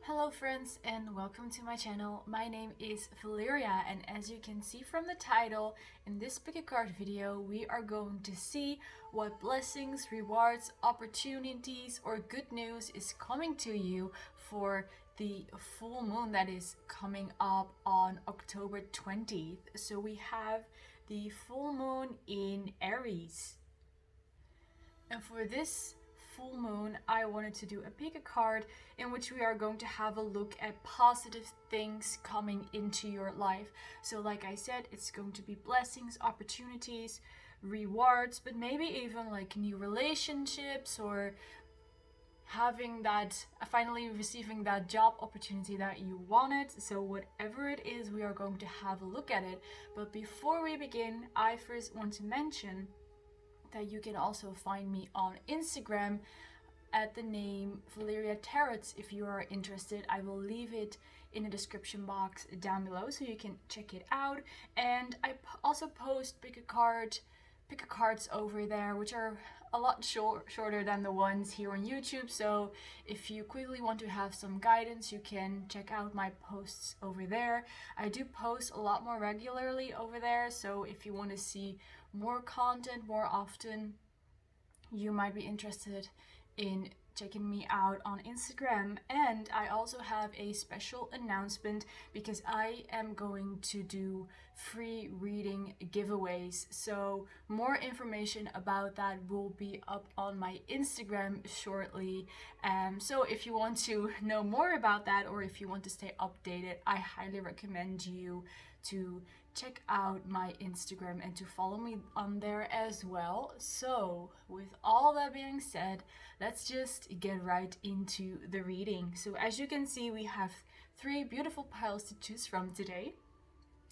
Hello friends and welcome to my channel. My name is Valeria and as you can see from the title, in this pick a card video we are going to see what blessings, rewards, opportunities or good news is coming to you for the full moon that is coming up on October 20th. So we have the full moon in Aries. And for this full moon, I wanted to do a pick a card in which we are going to have a look at positive things coming into your life. So like I said, it's going to be blessings, opportunities, rewards, but maybe even like new relationships or having that, finally receiving that job opportunity that you wanted. So whatever it is, we are going to have a look at it. But before we begin, I first want to mention that you can also find me on Instagram at the name Valeria Tarot. If you are interested, I will leave it in the description box down below so you can check it out. And I also post pick a cards over there, which are a lot shorter than the ones here on YouTube. So if you quickly want to have some guidance, you can check out my posts over there. I do post a lot more regularly over there, so if you want to see more content more often, you might be interested in checking me out on Instagram. And I also have a special announcement because I am going to do free reading giveaways. So more information about that will be up on my Instagram shortly. So if you want to know more about that or if you want to stay updated, I highly recommend you to check out my Instagram and to follow me on there as well. So with all that being said, let's just get right into the reading. So as you can see, we have three beautiful piles to choose from today.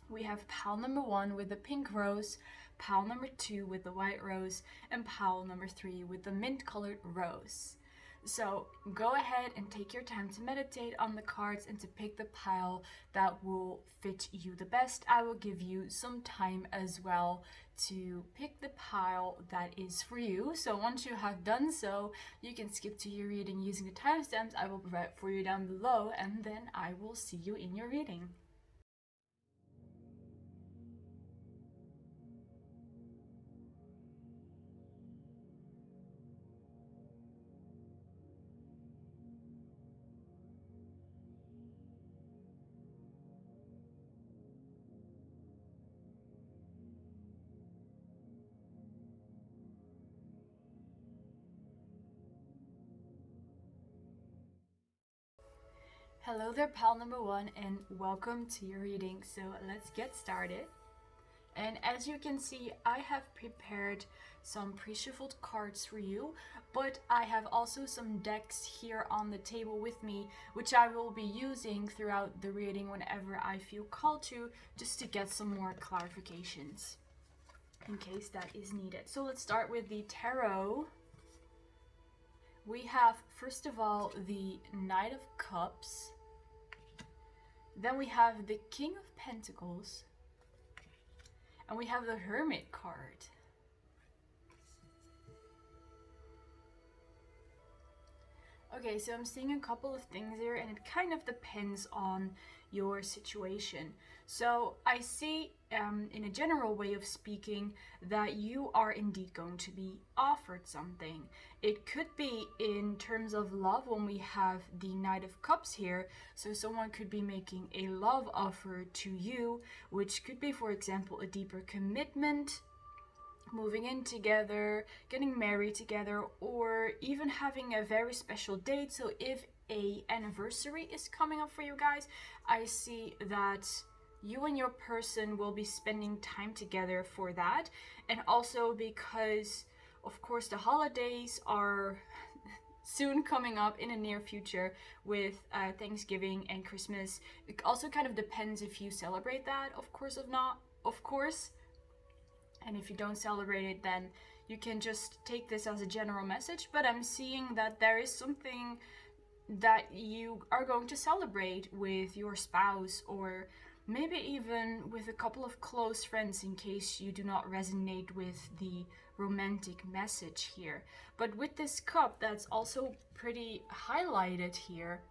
We have pile number 1 with the pink rose, pile number 2 with the white rose, and pile number 3 with the mint colored rose. So go ahead and take your time to meditate on the cards and to pick the pile that will fit you the best. I will give you some time as well to pick the pile that is for you. So once you have done so, you can skip to your reading using the timestamps I will provide for you down below, and then I will see you in your reading. Hello there, pile number 1, and welcome to your reading. So let's get started. And as you can see, I have prepared some pre-shuffled cards for you, but I have also some decks here on the table with me, which I will be using throughout the reading whenever I feel called to, just to get some more clarifications in case that is needed. So let's start with the tarot. We have, first of all, the Knight of Cups. Then we have the King of Pentacles. And we have the Hermit card. Okay, so I'm seeing a couple of things here, and it kind of depends on your situation. So I see, in a general way of speaking, that you are indeed going to be offered something. It could be in terms of love when we have the Knight of Cups here. So someone could be making a love offer to you, which could be, for example, a deeper commitment, moving in together, getting married together, or even having a very special date. So if a anniversary is coming up for you guys, I see that you and your person will be spending time together for that. And also because, of course, the holidays are soon coming up in the near future with Thanksgiving and Christmas. It also kind of depends if you celebrate that, of course, or not, of course. And if you don't celebrate it, then you can just take this as a general message. But I'm seeing that there is something that you are going to celebrate with your spouse, or maybe even with a couple of close friends, in case you do not resonate with the romantic message here. But with this cup, that's also pretty highlighted here,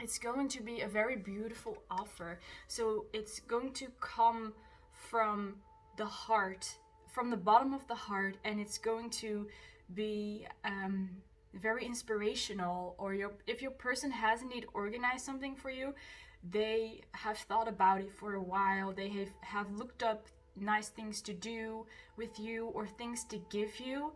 it's going to be a very beautiful offer. So it's going to come from the heart, from the bottom of the heart, and it's going to be very inspirational. Or if your person has indeed organized something for you, they have thought about it for a while. They have looked up nice things to do with you or things to give you,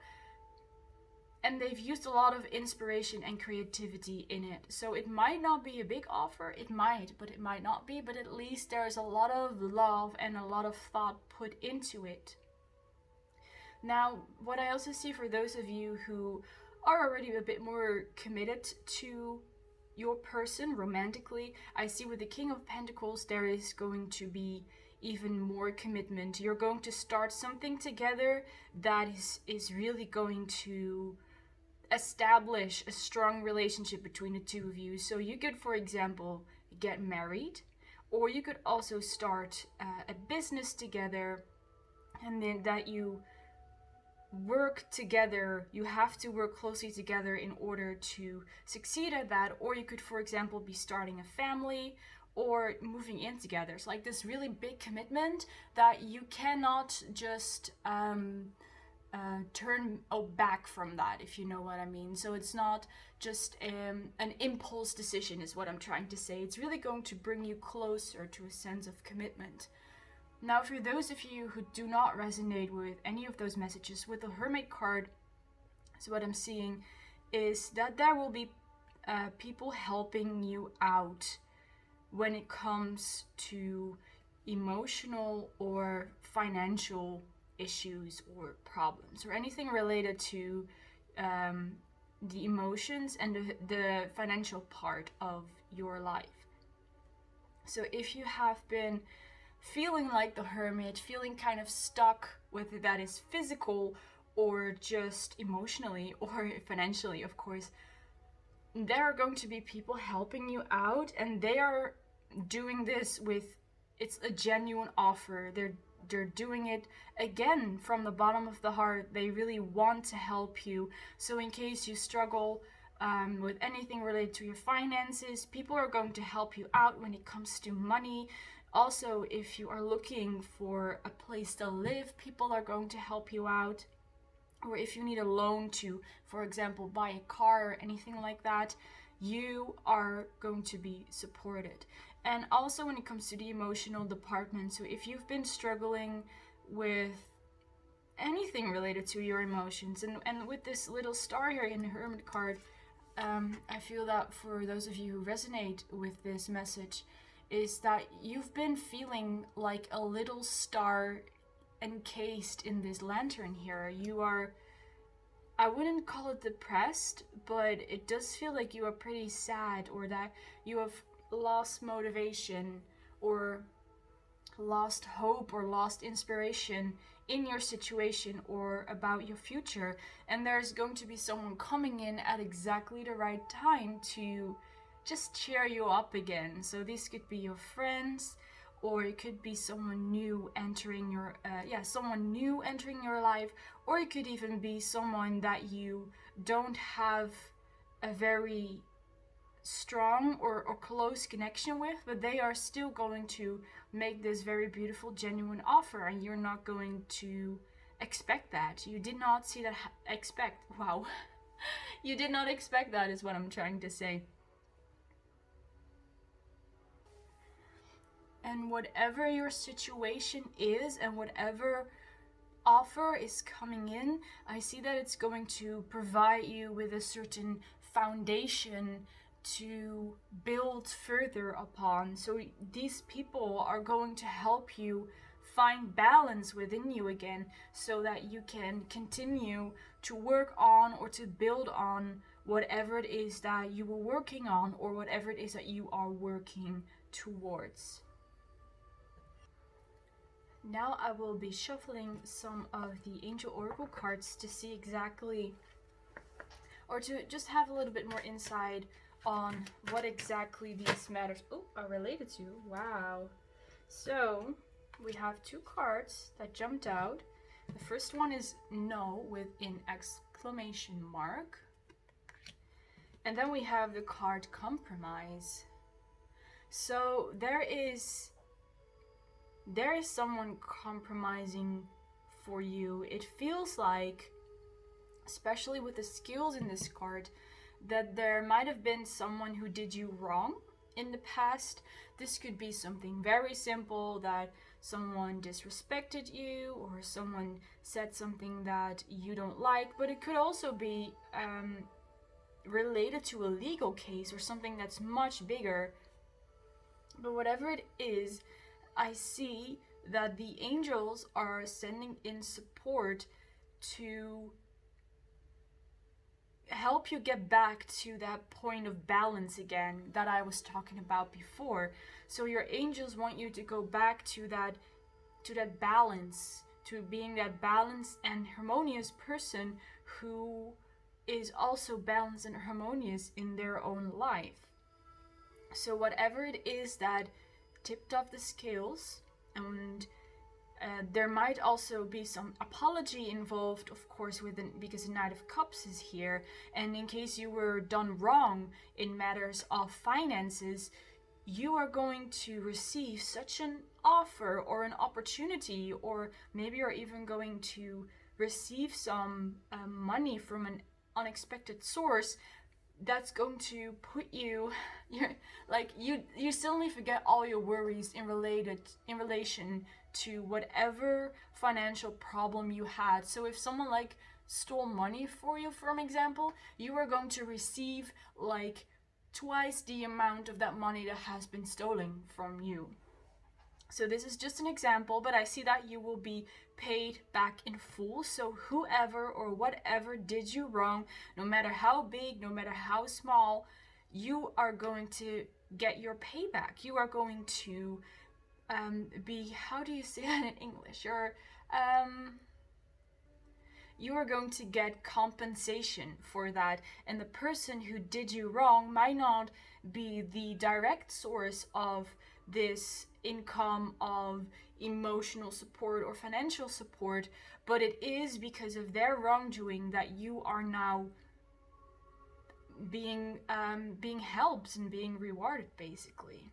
and they've used a lot of inspiration and creativity in it. So it might not be a big offer, it might, but it might not be, but at least there's a lot of love and a lot of thought put into it. Now, what I also see for those of you who are already a bit more committed to your person romantically, I see with the King of Pentacles there is going to be even more commitment. You're going to start something together that is really going to establish a strong relationship between the two of you. So you could, for example, get married, or you could also start a business together, and then that you work together. You have to work closely together in order to succeed at that. Or you could, for example, be starting a family or moving in together. It's like this really big commitment that you cannot just turn back from that, if you know what I mean. So it's not just an impulse decision, is what I'm trying to say. It's really going to bring you closer to a sense of commitment. Now, for those of you who do not resonate with any of those messages, with the Hermit card, so what I'm seeing is that there will be people helping you out when it comes to emotional or financial issues or problems, or anything related to the emotions and the financial part of your life. So if you have been feeling like the Hermit, feeling kind of stuck, whether that is physical or just emotionally or financially, of course, there are going to be people helping you out, and they are doing this with, it's a genuine offer. They're doing it again from the bottom of the heart. They really want to help you. So in case you struggle with anything related to your finances, people are going to help you out when it comes to money. Also, if you are looking for a place to live, people are going to help you out. Or if you need a loan to, for example, buy a car or anything like that, you are going to be supported. And also when it comes to the emotional department, so if you've been struggling with anything related to your emotions, and with this little star here in the Hermit card, I feel that for those of you who resonate with this message, is that you've been feeling like a little star encased in this lantern here. You are, I wouldn't call it depressed, but it does feel like you are pretty sad, or that you have lost motivation or lost hope or lost inspiration in your situation or about your future. And there's going to be someone coming in at exactly the right time to just cheer you up again. So these could be your friends, or it could be someone new entering your life, or it could even be someone that you don't have a very strong or close connection with, but they are still going to make this very beautiful, genuine offer, and you're not going to expect that. You did not see that you did not expect that, is what I'm trying to say. And whatever your situation is, and whatever offer is coming in, I see that it's going to provide you with a certain foundation to build further upon. So these people are going to help you find balance within you again, so that you can continue to work on or to build on whatever it is that you were working on, or whatever it is that you are working towards. Now I will be shuffling some of the Angel Oracle cards to see exactly, or to just have a little bit more insight on what exactly these matters are related to. Wow. So we have two cards that jumped out. The first one is no with an exclamation mark. And then we have the card compromise. So there is someone compromising for you. It feels like, especially with the skills in this card, that there might have been someone who did you wrong in the past. This could be something very simple, that someone disrespected you or someone said something that you don't like, but it could also be related to a legal case or something that's much bigger. But whatever it is, I see that the angels are sending in support to help you get back to that point of balance again that I was talking about before. So your angels want you to go back to that balance, to being that balanced and harmonious person who is also balanced and harmonious in their own life. So whatever it is that tipped off the scales, and there might also be some apology involved, of course, because the Knight of Cups is here. And in case you were done wrong in matters of finances, you are going to receive such an offer or an opportunity, or maybe you're even going to receive some money from an unexpected source that's going to put you, you suddenly forget all your worries in relation to whatever financial problem you had. So if someone like stole money for you, for example, you are going to receive like twice the amount of that money that has been stolen from you. So this is just an example, but I see that you will be paid back in full. So whoever or whatever did you wrong, no matter how big, no matter how small, you are going to get your payback. You are going to be, how do you say that in English? You are going to get compensation for that. And the person who did you wrong might not be the direct source of this income, of emotional support or financial support, but it is because of their wrongdoing that you are now being helped and being rewarded, basically.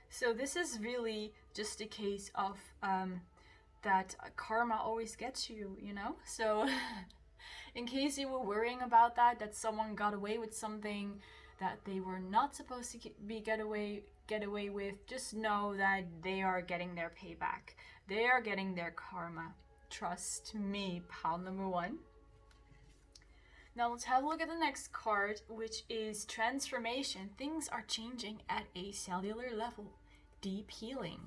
So this is really just a case of that karma always gets you, you know? So in case you were worrying about that someone got away with something that they were not supposed to get away with, just know that they are getting their payback. They are getting their karma. Trust me, pal number one. Now let's have a look at the next card, which is transformation. Things are changing at a cellular level. Deep healing.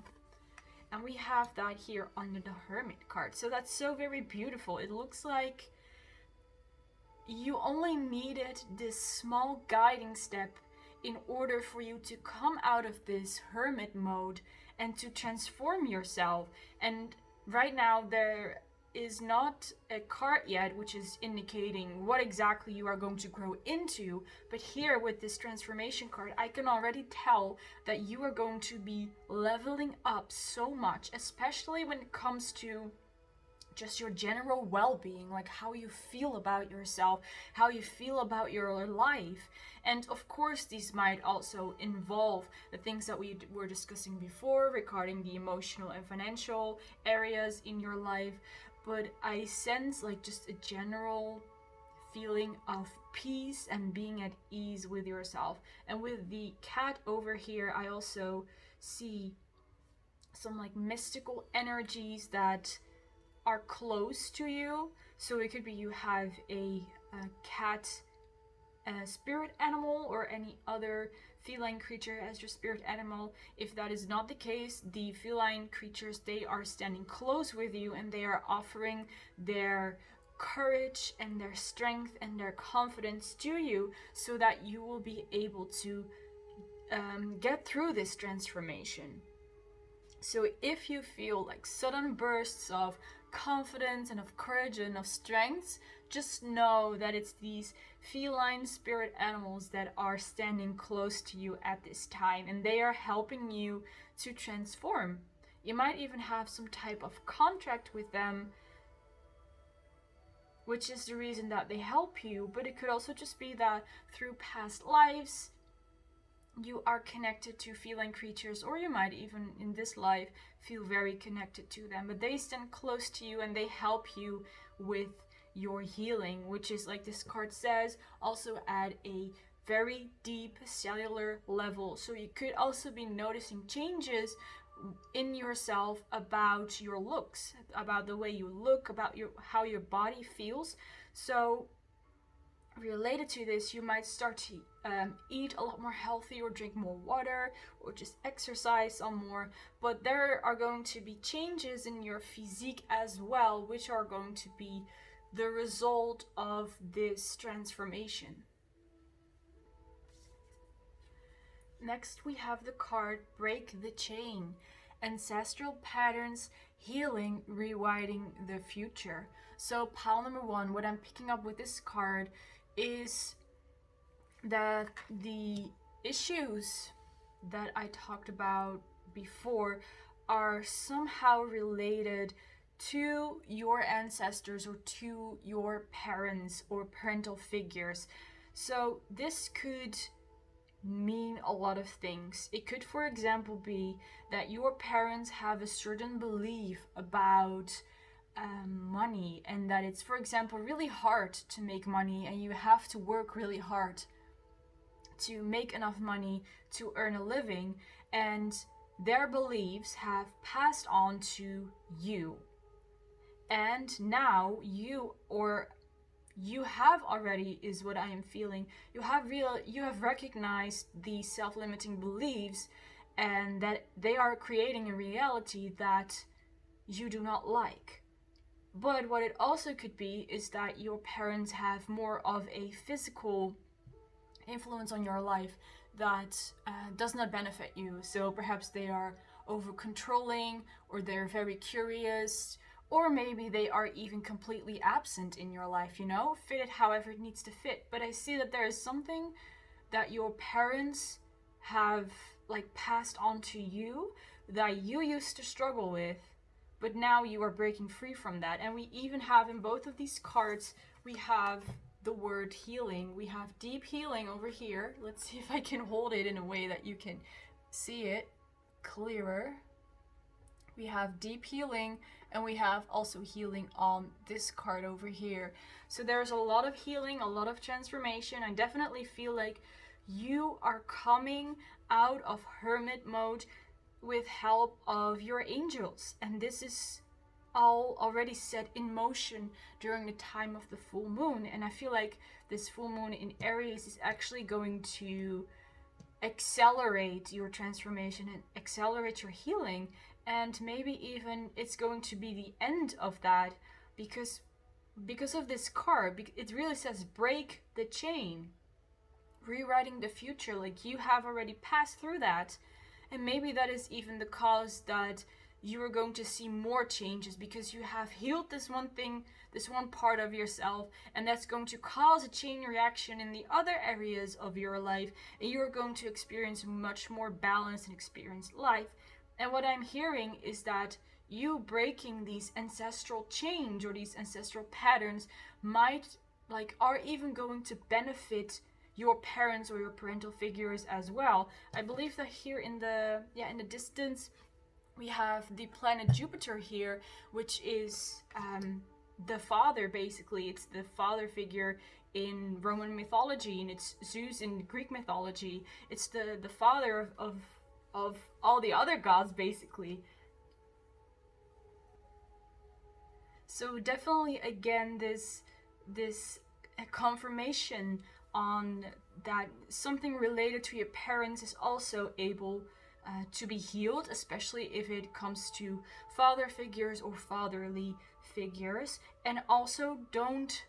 And we have that here under the Hermit card. So that's so very beautiful. It looks like you only needed this small guiding step in order for you to come out of this hermit mode and to transform yourself. And right now there is not a card yet which is indicating what exactly you are going to grow into, but here with this transformation card I can already tell that you are going to be leveling up so much, especially when it comes to just your general well-being, like how you feel about yourself, how you feel about your life. And of course these might also involve the things that we were discussing before regarding the emotional and financial areas in your life, but I sense like just a general feeling of peace and being at ease with yourself. And with the cat over here I also see some like mystical energies that are close to you. So it could be you have a cat, a spirit animal, or any other feline creature as your spirit animal. If that is not the case, the feline creatures, they are standing close with you and they are offering their courage and their strength and their confidence to you so that you will be able to get through this transformation. So if you feel like sudden bursts of confidence and of courage and of strength, just know that it's these feline spirit animals that are standing close to you at this time, and they are helping you to transform. You might even have some type of contract with them which is the reason that they help you. But it could also just be that through past lives, you are connected to feline creatures, or you might even in this life feel very connected to them, but they stand close to you and they help you with your healing, which is, like this card says, also at a very deep cellular level. So you could also be noticing changes in yourself about your looks, about the way you look, about how your body feels. So related to this, you might start to eat a lot more healthy, or drink more water, or just exercise some more. But there are going to be changes in your physique as well, which are going to be the result of this transformation. Next, we have the card Break the Chain. Ancestral patterns, healing, rewriting the future. So pile number one, what I'm picking up with this card is that the issues that I talked about before are somehow related to your ancestors or to your parents or parental figures. So this could mean a lot of things. It could, for example, be that your parents have a certain belief about money, and that it's, for example, really hard to make money, and you have to work really hard to make enough money to earn a living, and their beliefs have passed on to you. And now you have already, is what I am feeling, you have recognized these self-limiting beliefs, and that they are creating a reality that you do not like. But what it also could be is that your parents have more of a physical influence on your life that does not benefit you. So perhaps they are over controlling, or they're very curious, or maybe they are even completely absent in your life, fit it however it needs to fit. But I see that there is something that your parents have passed on to you that you used to struggle with, but now you are breaking free from that. And we even have in both of these cards, we have the word healing. We have deep healing over here. Let's see if I can hold it in a way that you can see it clearer. We have deep healing, and we have also healing on this card over here. So there's a lot of healing, a lot of transformation. I definitely feel like you are coming out of hermit mode with help of your angels, and this is all already set in motion during the time of the full moon. And I feel like this full moon in Aries is actually going to accelerate your transformation and accelerate your healing, and maybe even it's going to be the end of that, because of this card. It really says break the chain, rewriting the future. Like, you have already passed through that. And maybe that is even the cause that you are going to see more changes, because you have healed this one thing, this one part of yourself, and that's going to cause a chain reaction in the other areas of your life, and you're going to experience much more balanced and experienced life. And what I'm hearing is that you breaking these ancestral chains or these ancestral patterns are even going to benefit your parents or your parental figures as well. I believe that here in the distance we have the planet Jupiter here, which is the father, basically. It's the father figure in Roman mythology, and it's Zeus in Greek mythology. It's the father of all the other gods, basically. So definitely, again, this confirmation on that something related to your parents is also able to be healed, especially if it comes to father figures or fatherly figures. And also, don't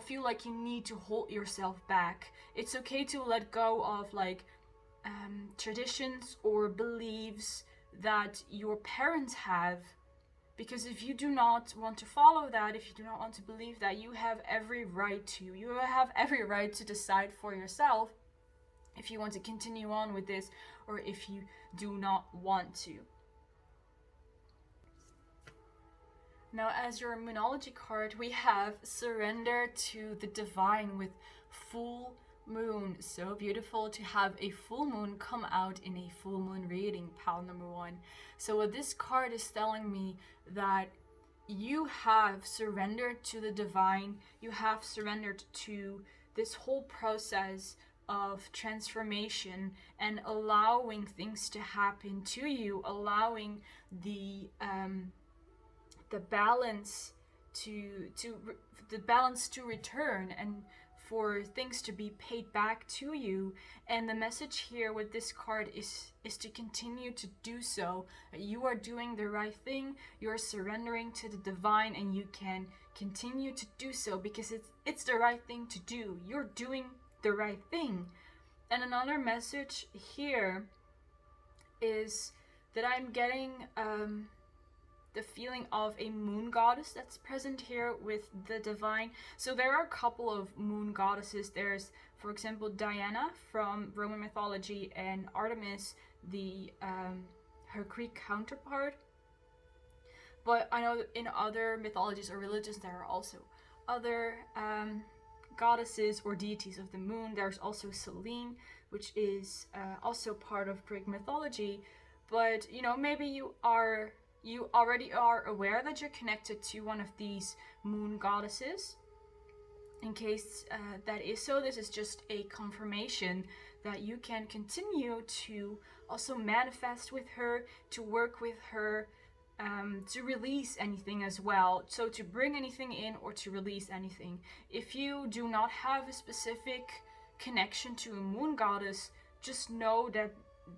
feel like you need to hold yourself back. It's okay to let go of traditions or beliefs that your parents have. Because if you do not want to follow that, if you do not want to believe that, you have every right to decide for yourself if you want to continue on with this, or if you do not want to. Now, as your Moonology card, we have Surrender to the Divine with Full Moon. So beautiful to have a full moon come out in a full moon reading, pile number one. So what this card is telling me that you have surrendered to the divine, you have surrendered to this whole process of transformation and allowing things to happen to you, allowing the balance the balance to return and for things to be paid back to you. And the message here with this card is to continue to do so. You are doing the right thing, you're surrendering to the divine, and you can continue to do so because it's the right thing to do. You're doing the right thing. And another message here is that I'm getting the feeling of a moon goddess that's present here with the divine. So there are a couple of moon goddesses. There's, for example, Diana from Roman mythology and Artemis, the her Greek counterpart. But I know that in other mythologies or religions there are also other goddesses or deities of the moon. There's also Selene, which is also part of Greek mythology. But you know, maybe you already are aware that you're connected to one of these moon goddesses. In case that is so, this is just a confirmation that you can continue to also manifest with her, to work with her, to release anything as well. So to bring anything in or to release anything. If you do not have a specific connection to a moon goddess, just know that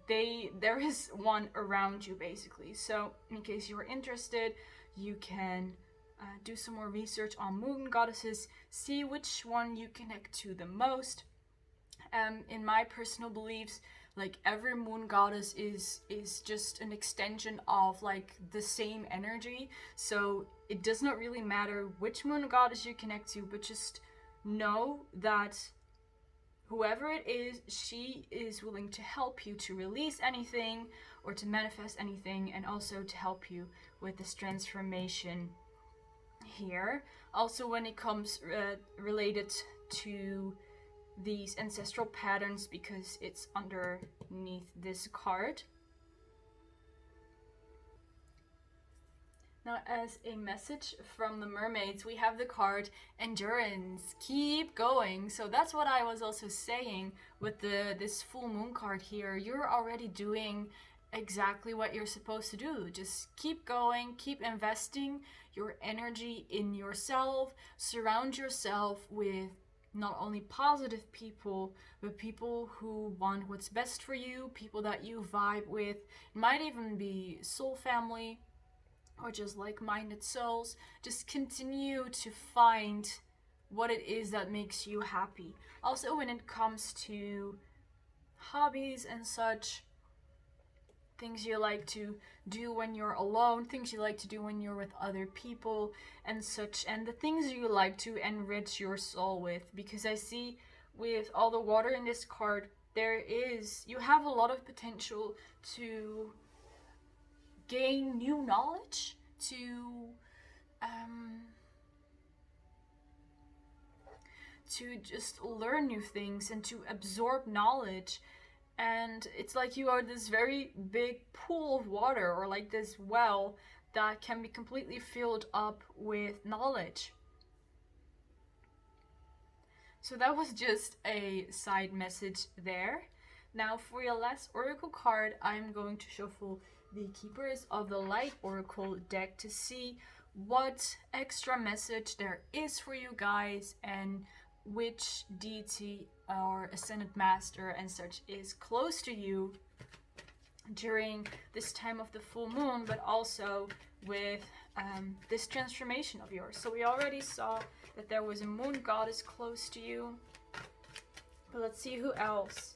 there is one around you, basically. So in case you're interested, you can do some more research on moon goddesses, see which one you connect to the most. In my personal beliefs, like every moon goddess is just an extension of like the same energy. So it does not really matter which moon goddess you connect to, but just know that whoever it is, she is willing to help you to release anything or to manifest anything, and also to help you with this transformation here. Also, when it comes related to these ancestral patterns, because it's underneath this card. Now, as a message from the Mermaids, we have the card Endurance. Keep going. So that's what I was also saying with this full moon card here. You're already doing exactly what you're supposed to do. Just keep going, keep investing your energy in yourself. Surround yourself with not only positive people, but people who want what's best for you, people that you vibe with. It might even be soul family, or just like-minded souls. Just continue to find what it is that makes you happy. Also, when it comes to hobbies and such, things you like to do when you're alone, things you like to do when you're with other people and such, and the things you like to enrich your soul with. Because I see with all the water in this card, you have a lot of potential to gain new knowledge, to just learn new things and to absorb knowledge. And it's like you are this very big pool of water, or like this well that can be completely filled up with knowledge. So that was just a side message there. Now for your last oracle card, I'm going to shuffle the Keepers of the Light Oracle deck to see what extra message there is for you guys and which deity or ascended master and such is close to you during this time of the full moon, but also with this transformation of yours. So we already saw that there was a moon goddess close to you, but let's see who else.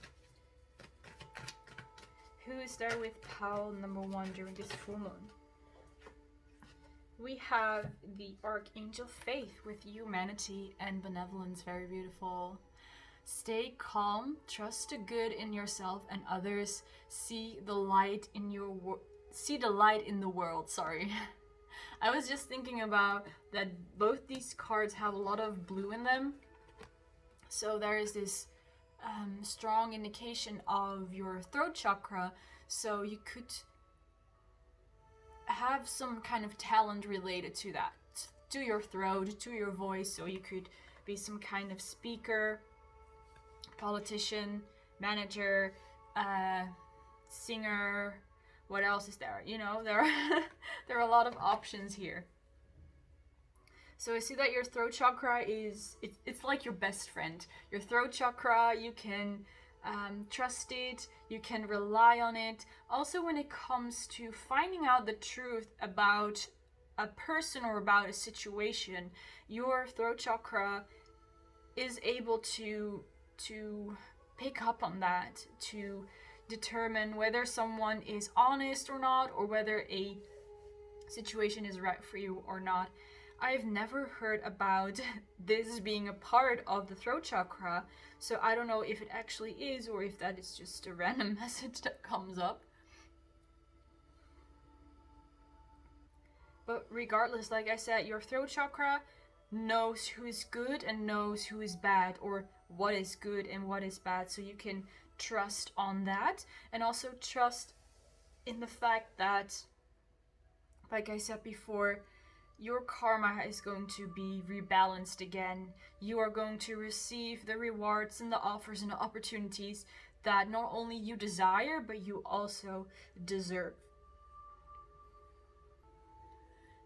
Who is there with pile number one during this full moon? We have the Archangel Faith with humanity and benevolence. Very beautiful. Stay calm, trust the good in yourself and others, see the light in the world, sorry. I was just thinking about that both these cards have a lot of blue in them. So there is this strong indication of your throat chakra. So you could have some kind of talent related to that, to your throat, to your voice. So you could be some kind of speaker, politician, manager, singer. What else is there? You know, there are there are a lot of options here. So I see that your throat chakra is, it's like your best friend. Your throat chakra, you can trust it, you can rely on it. Also, when it comes to finding out the truth about a person or about a situation, your throat chakra is able to pick up on that, to determine whether someone is honest or not, or whether a situation is right for you or not. I've never heard about this being a part of the throat chakra, so I don't know if it actually is or if that is just a random message that comes up. But regardless, like I said, your throat chakra knows who is good and knows who is bad, or what is good and what is bad, so you can trust on that, and also trust in the fact that, like I said before, your karma is going to be rebalanced again. You are going to receive the rewards and the offers and the opportunities that not only you desire, but you also deserve.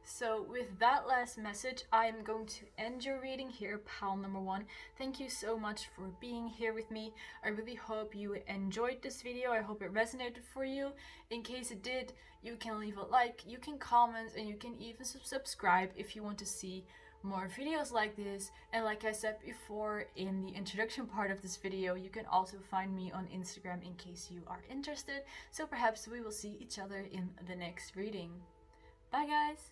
So with that last message, I am going to end your reading here, pal number 1. Thank you so much for being here with me. I really hope you enjoyed this video. I hope it resonated for you. In case it did, you can leave a like, you can comment, and you can even subscribe if you want to see more videos like this. And like I said before in the introduction part of this video, you can also find me on Instagram in case you are interested. So perhaps we will see each other in the next reading. Bye guys!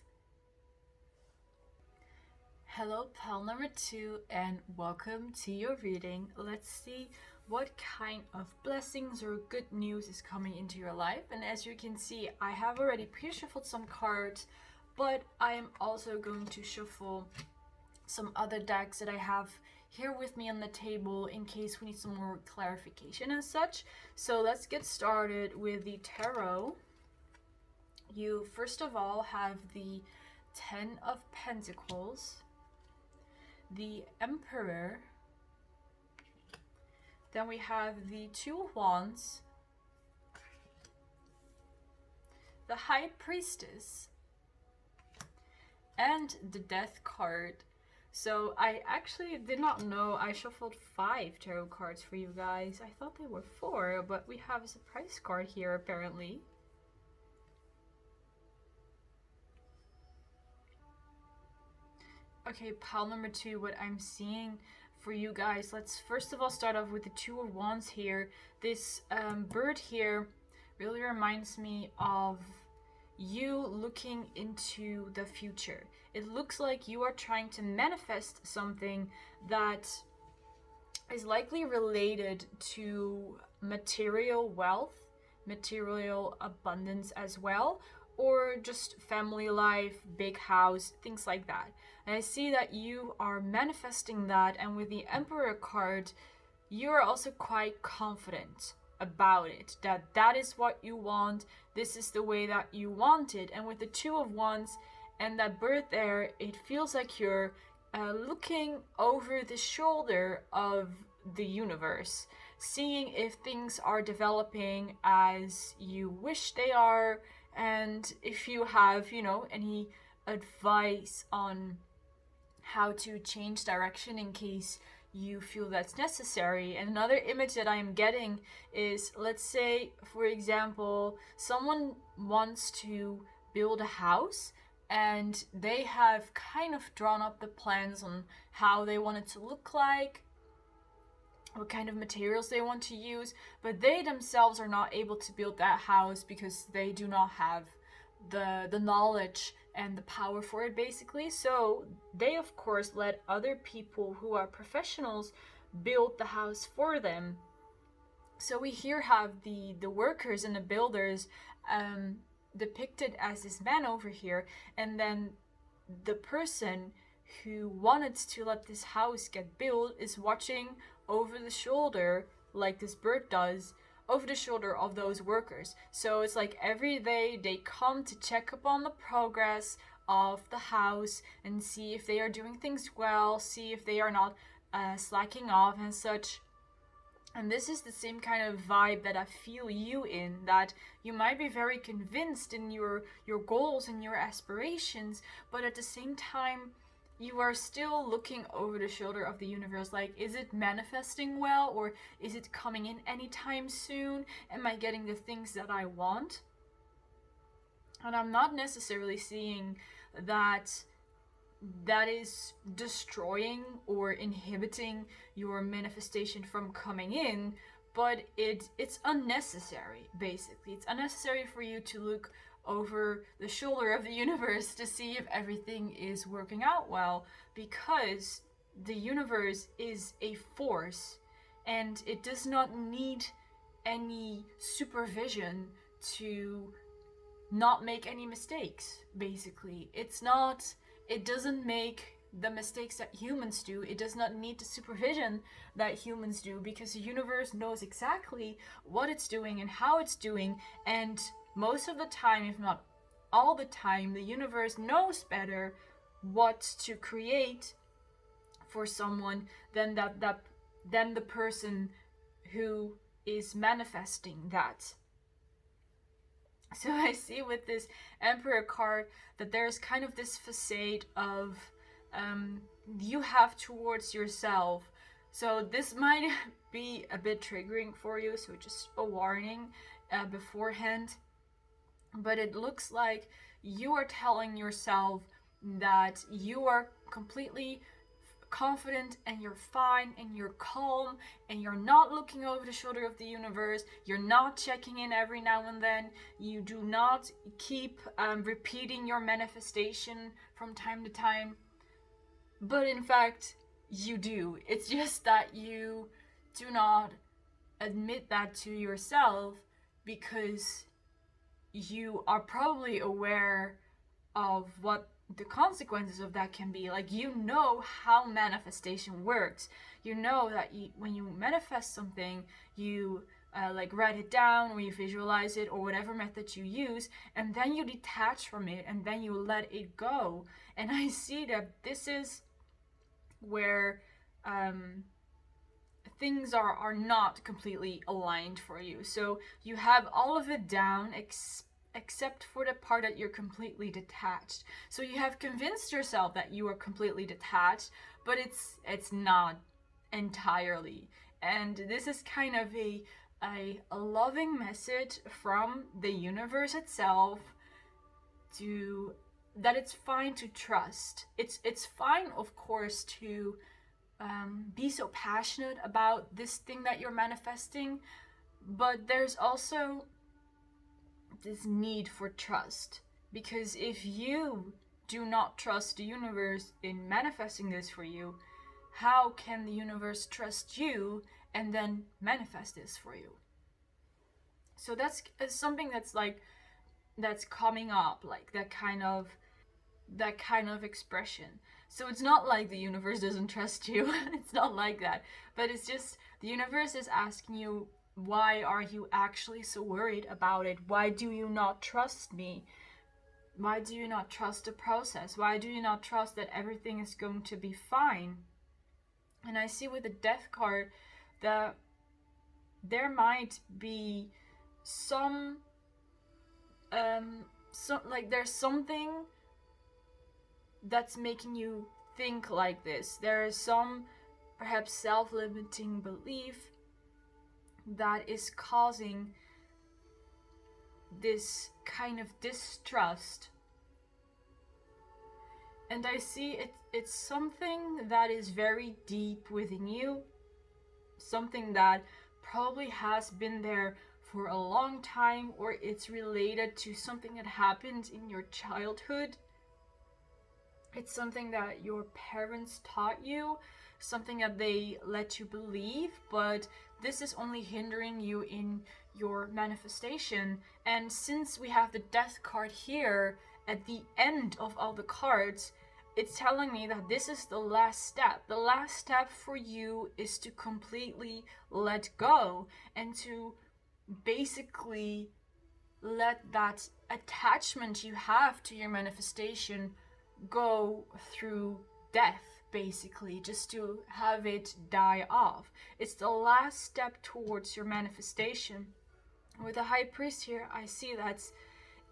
Hello, pal number 2, and welcome to your reading. Let's see what kind of blessings or good news is coming into your life. And as you can see, I have already pre-shuffled some cards, but I am also going to shuffle some other decks that I have here with me on the table in case we need some more clarification and such. So let's get started with the tarot. You first of all have the 10 of Pentacles, the Emperor, then we have the 2 of Wands, the High Priestess, and the Death card. So I actually did not know I shuffled 5 tarot cards for you guys. I thought they were 4, but we have a surprise card here apparently. Okay, pile number 2, what I'm seeing for you guys, let's first of all start off with the 2 of Wands here. This bird here really reminds me of you looking into the future. It looks like you are trying to manifest something that is likely related to material wealth, material abundance as well, or just family life, big house, things like that. And I see that you are manifesting that, and with the Emperor card, you are also quite confident about it, that that is what you want, this is the way that you want it. And with the 2 of Wands and that bird there, it feels like you're looking over the shoulder of the universe, seeing if things are developing as you wish they are, and if you have, you know, any advice on how to change direction in case you feel that's necessary. And another image that I am getting is, let's say, for example, someone wants to build a house and they have kind of drawn up the plans on how they want it to look like, what kind of materials they want to use, but they themselves are not able to build that house because they do not have the knowledge and the power for it, basically. So they of course let other people who are professionals build the house for them. So we here have the workers and the builders depicted as this man over here, and then the person who wanted to let this house get built is watching over the shoulder, like this bird does, over the shoulder of those workers. So it's like every day they come to check up on the progress of the house and see if they are doing things well, see if they are not slacking off and such. And this is the same kind of vibe that I feel you in, that you might be very convinced in your goals and your aspirations, but at the same time, you are still looking over the shoulder of the universe, like, is it manifesting well, or is it coming in anytime soon? Am I getting the things that I want? And I'm not necessarily seeing that is destroying or inhibiting your manifestation from coming in, but it's unnecessary. Basically, it's unnecessary for you to look over the shoulder of the universe to see if everything is working out well, because the universe is a force and it does not need any supervision to not make any mistakes. Basically, it doesn't make the mistakes that humans do. It does not need the supervision that humans do, because the universe knows exactly what it's doing and how it's doing. And most of the time, if not all the time, the universe knows better what to create for someone than the person who is manifesting that. So I see with this Emperor card that there's kind of this facade of you have towards yourself. So this might be a bit triggering for you, so just a warning beforehand. But it looks like you are telling yourself that you are completely confident and you're fine and you're calm and you're not looking over the shoulder of the universe. You're not checking in every now and then. You do not keep repeating your manifestation from time to time. But in fact, you do. It's just that you do not admit that to yourself because you are probably aware of what the consequences of that can be. Like, you know how manifestation works. You know that when you manifest something, you like write it down or you visualize it or whatever method you use, and then you detach from it and then you let it go. And I see that this is where things are not completely aligned for you. So you have all of it down except for the part that you're completely detached. So you have convinced yourself that you are completely detached, but it's not entirely. And this is kind of a loving message from the universe itself to that it's fine to trust. It's fine, of course, to be so passionate about this thing that you're manifesting, but there's also this need for trust, because if you do not trust the universe in manifesting this for you, how can the universe trust you and then manifest this for you? So that's something that's coming up, like that kind of expression. So it's not like the universe doesn't trust you. It's not like that. But it's just the universe is asking you, why are you actually so worried about it? Why do you not trust me? Why do you not trust the process? Why do you not trust that everything is going to be fine? And I see with the Death card that there might be some like there's something that's making you think like this. There is some perhaps self-limiting belief that is causing this kind of distrust. And I see it's something that is very deep within you, something that probably has been there for a long time, or it's related to something that happened in your childhood. It's something that your parents taught you, something that they let you believe, but this is only hindering you in your manifestation. And since we have the death card here at the end of all the cards, it's telling me that this is the last step. The last step for you is to completely let go and to basically let that attachment you have to your manifestation go through death, basically, just to have it die off. It's the last step towards your manifestation. With the High Priest here, I see that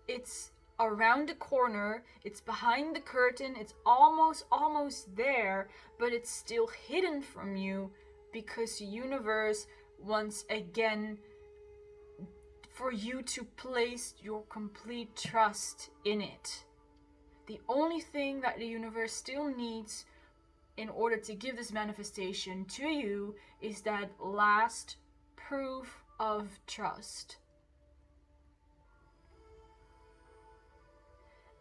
it's around the corner, it's behind the curtain, it's almost there, but it's still hidden from you because the universe wants again for you to place your complete trust in it. The only thing that the universe still needs in order to give this manifestation to you is that last proof of trust.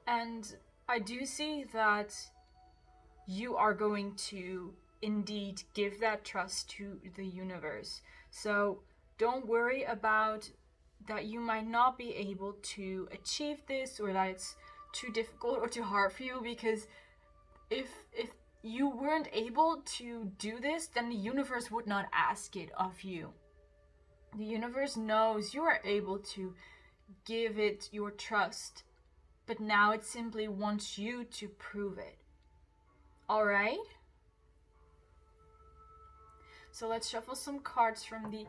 And I do see that you are going to indeed give that trust to the universe. So don't worry about that you might not be able to achieve this, or that it's too difficult or too hard for you, because if you weren't able to do this, then the universe would not ask it of you. The universe knows you are able to give it your trust, but now it simply wants you to prove it. Alright? So let's shuffle some cards from the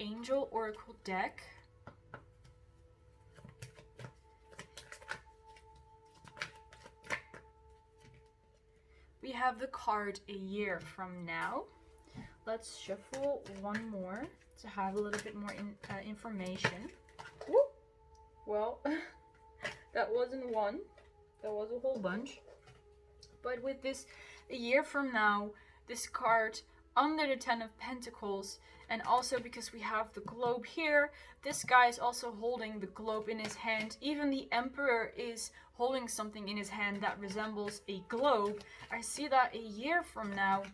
Angel Oracle deck. We have the card A Year From Now. Let's shuffle one more to have a little bit more information. Woo! Well, that wasn't one. That was a whole bunch. But with this A Year From Now, this card under the Ten of Pentacles, and also because we have the globe here, this guy is also holding the globe in his hand. Even the Emperor is holding something in his hand that resembles a globe. I see that a year from now,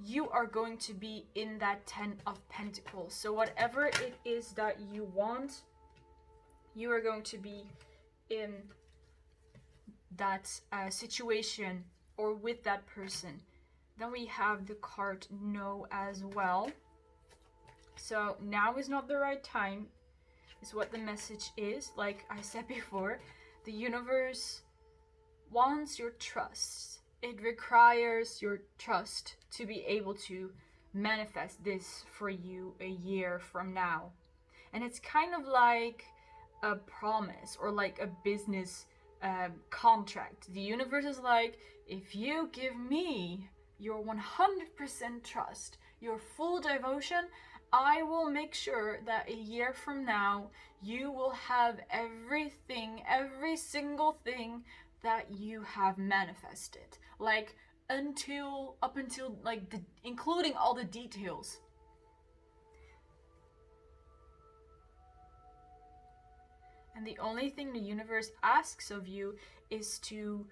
you are going to be in that Ten of Pentacles. So whatever it is that you want, you are going to be in that situation or with that person. Then we have the card No as well. So now is not the right time, is what the message is. Like I said before, the universe wants your trust. It requires your trust to be able to manifest this for you a year from now. And it's kind of like a promise or like a business contract. The universe is like, if you give me your 100% trust, your full devotion, I will make sure that a year from now you will have everything, every single thing that you have manifested. Like up until like including all the details. And the only thing the universe asks of you is to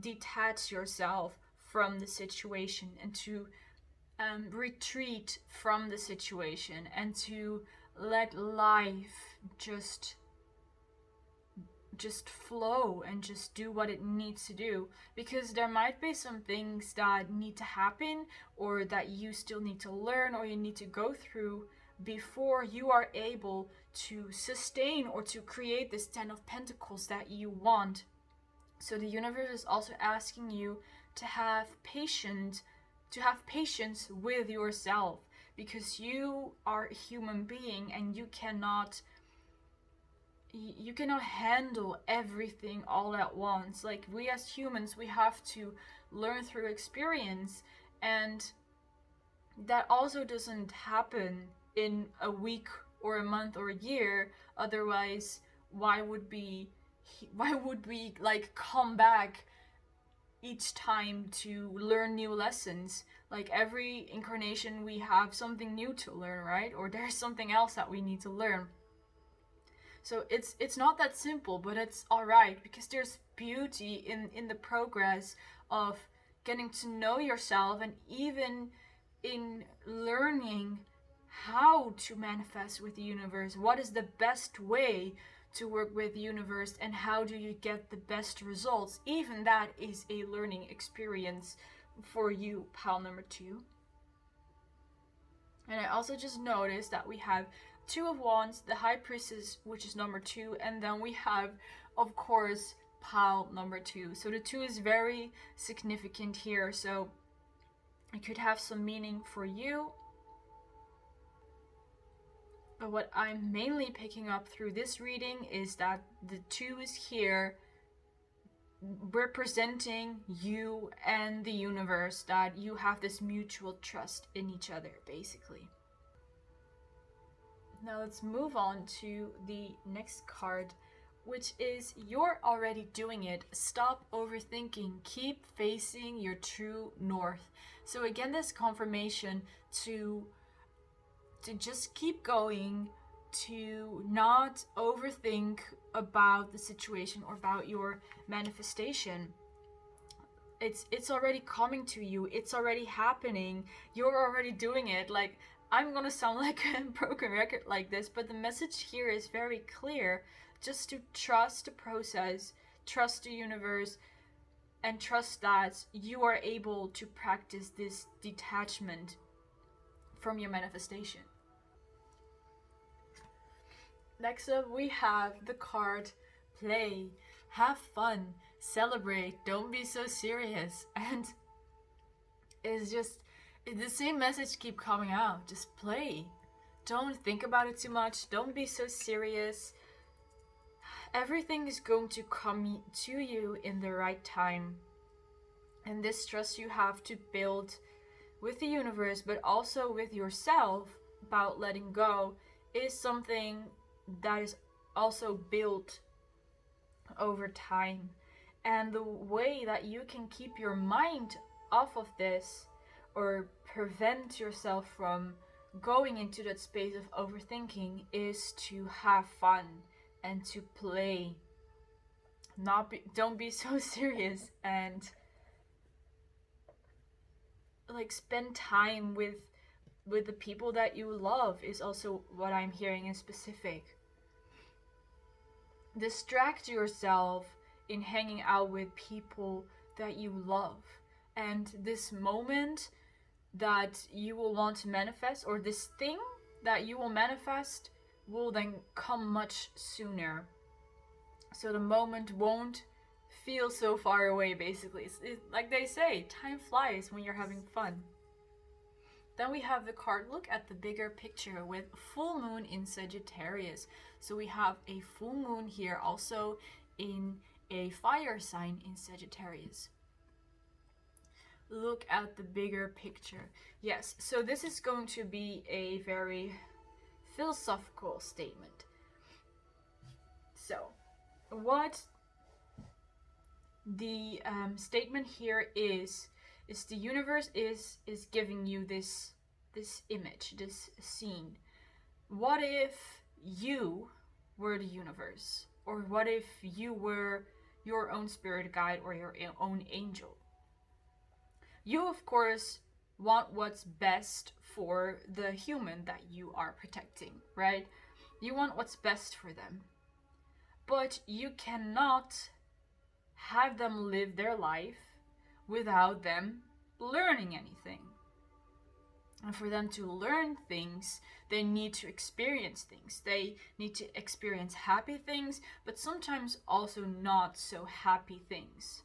detach yourself from the situation and to retreat from the situation and to let life just flow and just do what it needs to do, because there might be some things that need to happen or that you still need to learn or you need to go through before you are able to sustain or to create this Ten of Pentacles that you want. So the universe is also asking you to have patience with yourself, because you are a human being and you cannot handle everything all at once. Like, we as humans, we have to learn through experience, and that also doesn't happen in a week or a month or a year. Otherwise, why would we like come back each time to learn new lessons? Like, every incarnation we have something new to learn, right? Or there's something else that we need to learn. So it's not that simple, but it's alright, because there's beauty in the progress of getting to know yourself, and even in learning how to manifest with the universe, what is the best way to work with the universe, and how do you get the best results. Even that is a learning experience for you, pile number 2. And I also just noticed that we have 2 of Wands, the High Priestess, which is number 2, and then we have, of course, pile number 2. So the 2 is very significant here, so it could have some meaning for you. But what I'm mainly picking up through this reading is that the 2 is here representing you and the universe, that you have this mutual trust in each other, basically. Now let's move on to the next card, which is you're already doing it. Stop overthinking. Keep facing your true north. So again, this confirmation to just keep going, to not overthink about the situation or about your manifestation. It's already coming to you. It's already happening. You're already doing it. Like, I'm gonna sound like a broken record like this, but the message here is very clear. Just to trust the process, trust the universe, and trust that you are able to practice this detachment from your manifestation. Next up, we have the card Play. Have fun. Celebrate. Don't be so serious. And it's just the same message keep coming out. Just play. Don't think about it too much. Don't be so serious. Everything is going to come to you in the right time. And this trust you have to build with the universe, but also with yourself about letting go, is something that is also built over time. And the way that you can keep your mind off of this, or prevent yourself from going into that space of overthinking, is to have fun and to play. Don't be so serious, and like spend time with the people that you love is also what I'm hearing in specific. Distract yourself in hanging out with people that you love, and this moment that you will want to manifest, or this thing that you will manifest, will then come much sooner. So the moment won't feel so far away, basically. It's like they say, time flies when you're having fun. Then we have the card Look at the Bigger Picture with full moon in Sagittarius. So we have a full moon here also in a fire sign in Sagittarius. Look at the bigger picture. Yes, so this is going to be a very philosophical statement. So what the statement here is the universe is giving you this image, this scene. What if you were the universe? Or what if you were your own spirit guide or your own angel? You, of course, want what's best for the human that you are protecting, right? You want what's best for them. But you cannot have them live their life without them learning anything. And for them to learn things, they need to experience things. They need to experience happy things, but sometimes also not so happy things.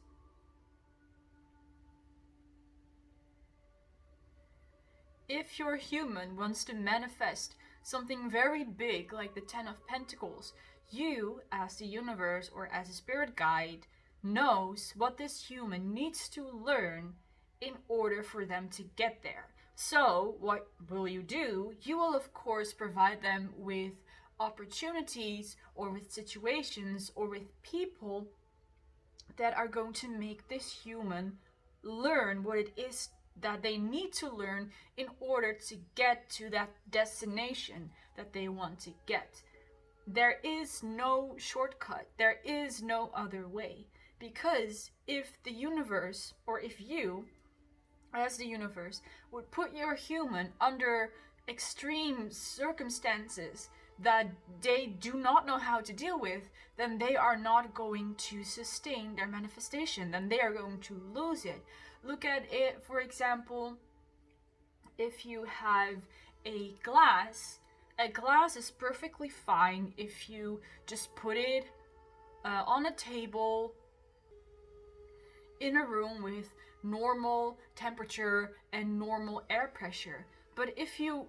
If your human wants to manifest something very big, like the Ten of Pentacles, you, as the universe or as a spirit guide, knows what this human needs to learn in order for them to get there. So what will you do? You will, of course, provide them with opportunities or with situations or with people that are going to make this human learn what it is that they need to learn in order to get to that destination that they want to get. There is no shortcut. There is no other way. Because if the universe, or if you, as the universe, would put your human under extreme circumstances that they do not know how to deal with, then they are not going to sustain their manifestation, then they are going to lose it. Look at it, for example, if you have a glass is perfectly fine if you just put it on a table in a room with normal temperature and normal air pressure. But if you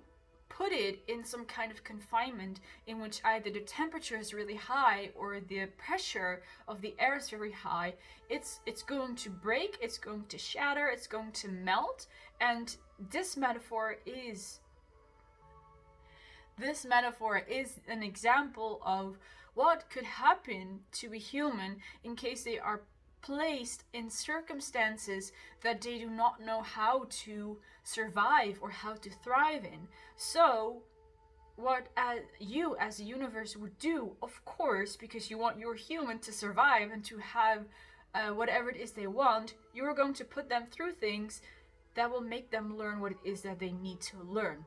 put it in some kind of confinement in which either the temperature is really high or the pressure of the air is very high, it's going to break, it's going to shatter, it's going to melt. And this metaphor is an example of what could happen to a human in case they are placed in circumstances that they do not know how to survive or how to thrive in. So what you as a universe would do, of course, because you want your human to survive and to have whatever it is they want, you're going to put them through things that will make them learn what it is that they need to learn.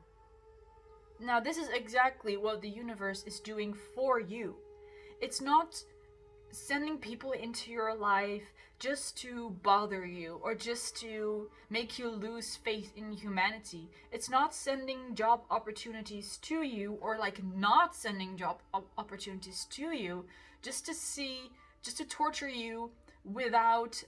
Now, this is exactly what the universe is doing for you. It's not sending people into your life just to bother you or just to make you lose faith in humanity. It's not sending job opportunities to you or like not sending job opportunities to you just to torture you without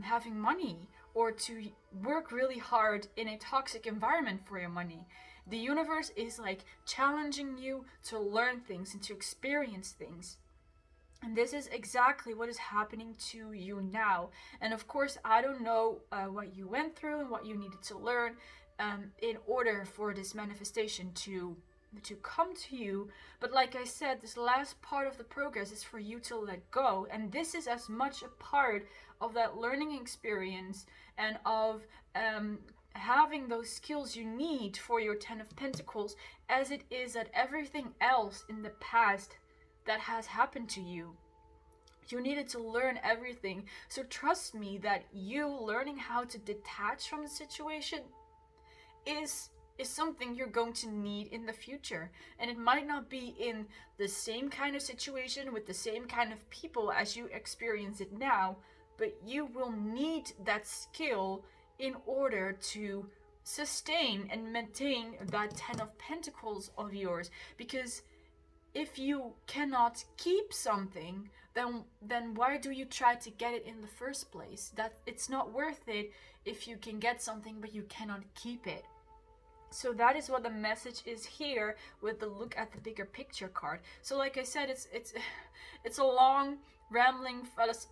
having money or to work really hard in a toxic environment for your money. The universe is like challenging you to learn things and to experience things. And this is exactly what is happening to you now. And of course, I don't know what you went through and what you needed to learn in order for this manifestation to come to you. But like I said, this last part of the progress is for you to let go. And this is as much a part of that learning experience and of having those skills you need for your 10 of Pentacles as it is at everything else in the past that has happened to you. You needed to learn everything. So trust me that you learning how to detach from the situation is something you're going to need in the future. And it might not be in the same kind of situation with the same kind of people as you experience it now, but you will need that skill in order to sustain and maintain that 10 of Pentacles of yours. Because if you cannot keep something, then why do you try to get it in the first place? That it's not worth it if you can get something but you cannot keep it. So that is what the message is here with the look at the bigger picture card. So like I said, it's a long rambling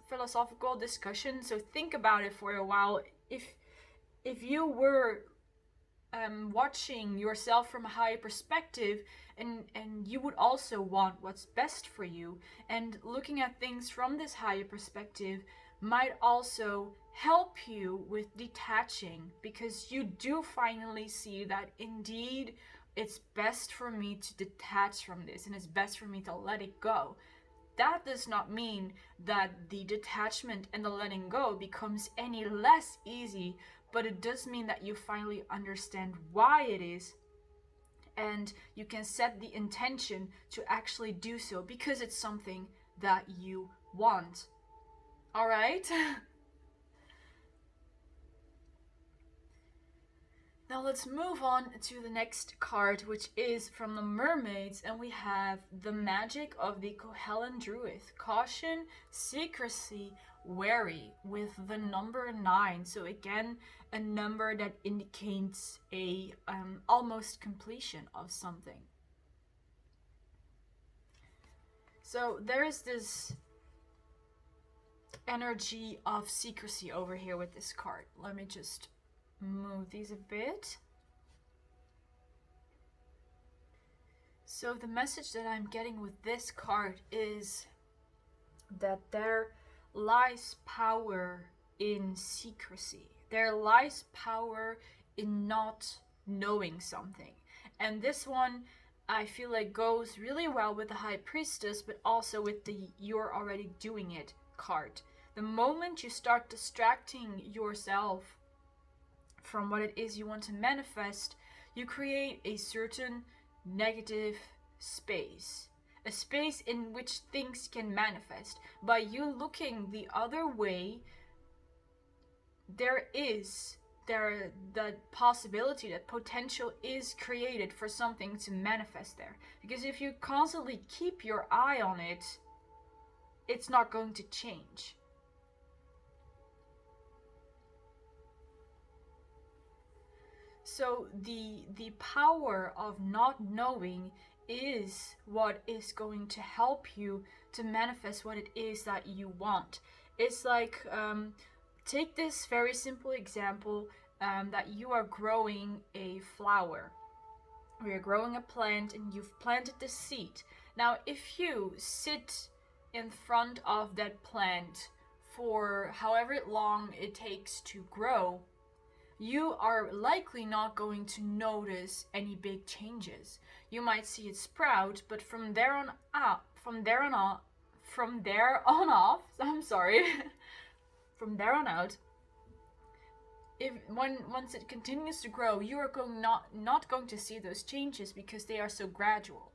philosophical discussion, so think about it for a while. If you were watching yourself from a higher perspective, and you would also want what's best for you, and looking at things from this higher perspective might also help you with detaching, because you do finally see that indeed it's best for me to detach from this and it's best for me to let it go. That does not mean that the detachment and the letting go becomes any less easy, but it does mean that you finally understand why it is, and you can set the intention to actually do so because it's something that you want. All right? Now let's move on to the next card, which is from the Mermaids, and we have the magic of the Kohellan Druid. Caution, secrecy, wary, with the number 9. So again, a number that indicates a almost completion of something. So there is this energy of secrecy over here with this card. Let me just move these a bit. So the message that I'm getting with this card is that there lies power in secrecy. There lies power in not knowing something. And this one, I feel like, goes really well with the High Priestess, but also with the you're already doing it card. The moment you start distracting yourself from what it is you want to manifest, You create a certain negative space, a space in which things can manifest. By you looking the other way, that possibility, that potential is created for something to manifest there. Because if you constantly keep your eye on it, it's not going to change. So the power of not knowing is what is going to help you to manifest what it is that you want. It's like, take this very simple example, that you are growing a flower, or you're growing a plant and you've planted the seed. Now, if you sit in front of that plant for however long it takes to grow, you are likely not going to notice any big changes. You might see it sprout, but from there on off, from there on out, once it continues to grow, you are not going to see those changes because they are so gradual.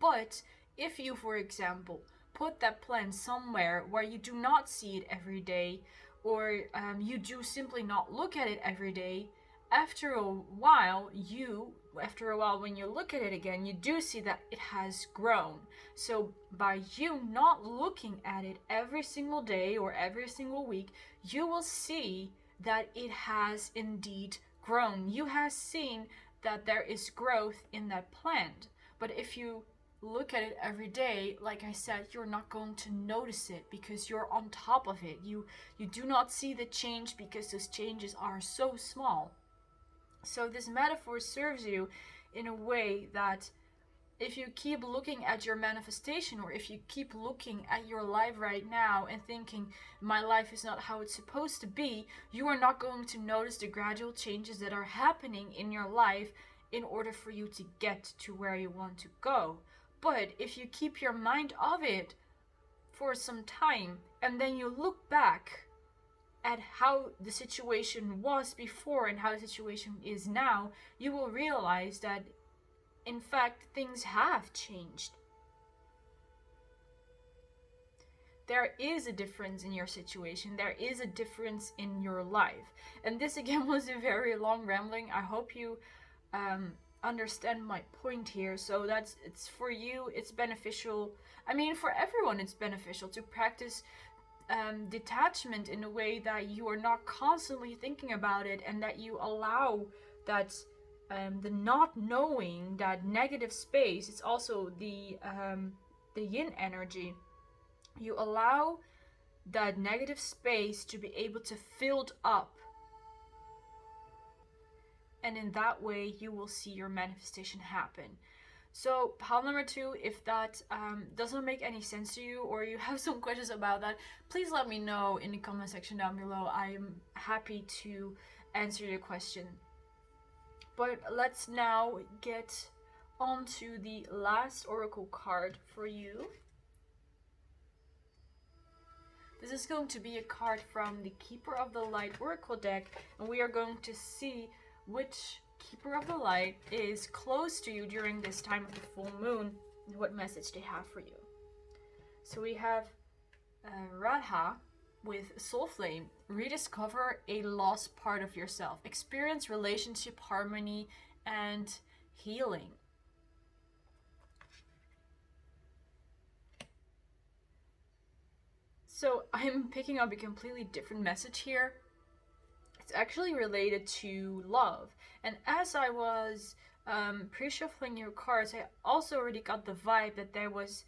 But if you, for example, put that plant somewhere where you do not see it every day, or you do simply not look at it every day, after a while, when you look at it again, you do see that it has grown. So by you not looking at it every single day or every single week, you will see that it has indeed grown. You have seen that there is growth in that plant. But if you look at it every day, like I said, you're not going to notice it because you're on top of it. You do not see the change because those changes are so small. So this metaphor serves you in a way that if you keep looking at your manifestation, or if you keep looking at your life right now and thinking, my life is not how it's supposed to be, you are not going to notice the gradual changes that are happening in your life in order for you to get to where you want to go. But if you keep your mind off it for some time, and then you look back at how the situation was before and how the situation is now, you will realize that in fact things have changed. There is a difference in your situation. There is a difference in your life. And this again was a very long rambling. I hope you understand my point here. So it's for you, it's beneficial. I mean, for everyone it's beneficial to practice detachment in a way that you are not constantly thinking about it, and that you allow that the not knowing, that negative space. It's also the yin energy. You allow that negative space to be able to fill up, and in that way you will see your manifestation happen. So pile number 2, if that doesn't make any sense to you, or you have some questions about that, please let me know in the comment section down below. I am happy to answer your question. But let's now get on to the last oracle card for you. This is going to be a card from the Keeper of the Light Oracle deck, and we are going to see which Keeper of the Light is close to you during this time of the full moon, and what message they have for you. So we have Radha with Soul Flame. Rediscover a lost part of yourself. Experience relationship harmony and healing. So I'm picking up a completely different message here. It's actually related to love. And as I was pre-shuffling your cards, I also already got the vibe that there was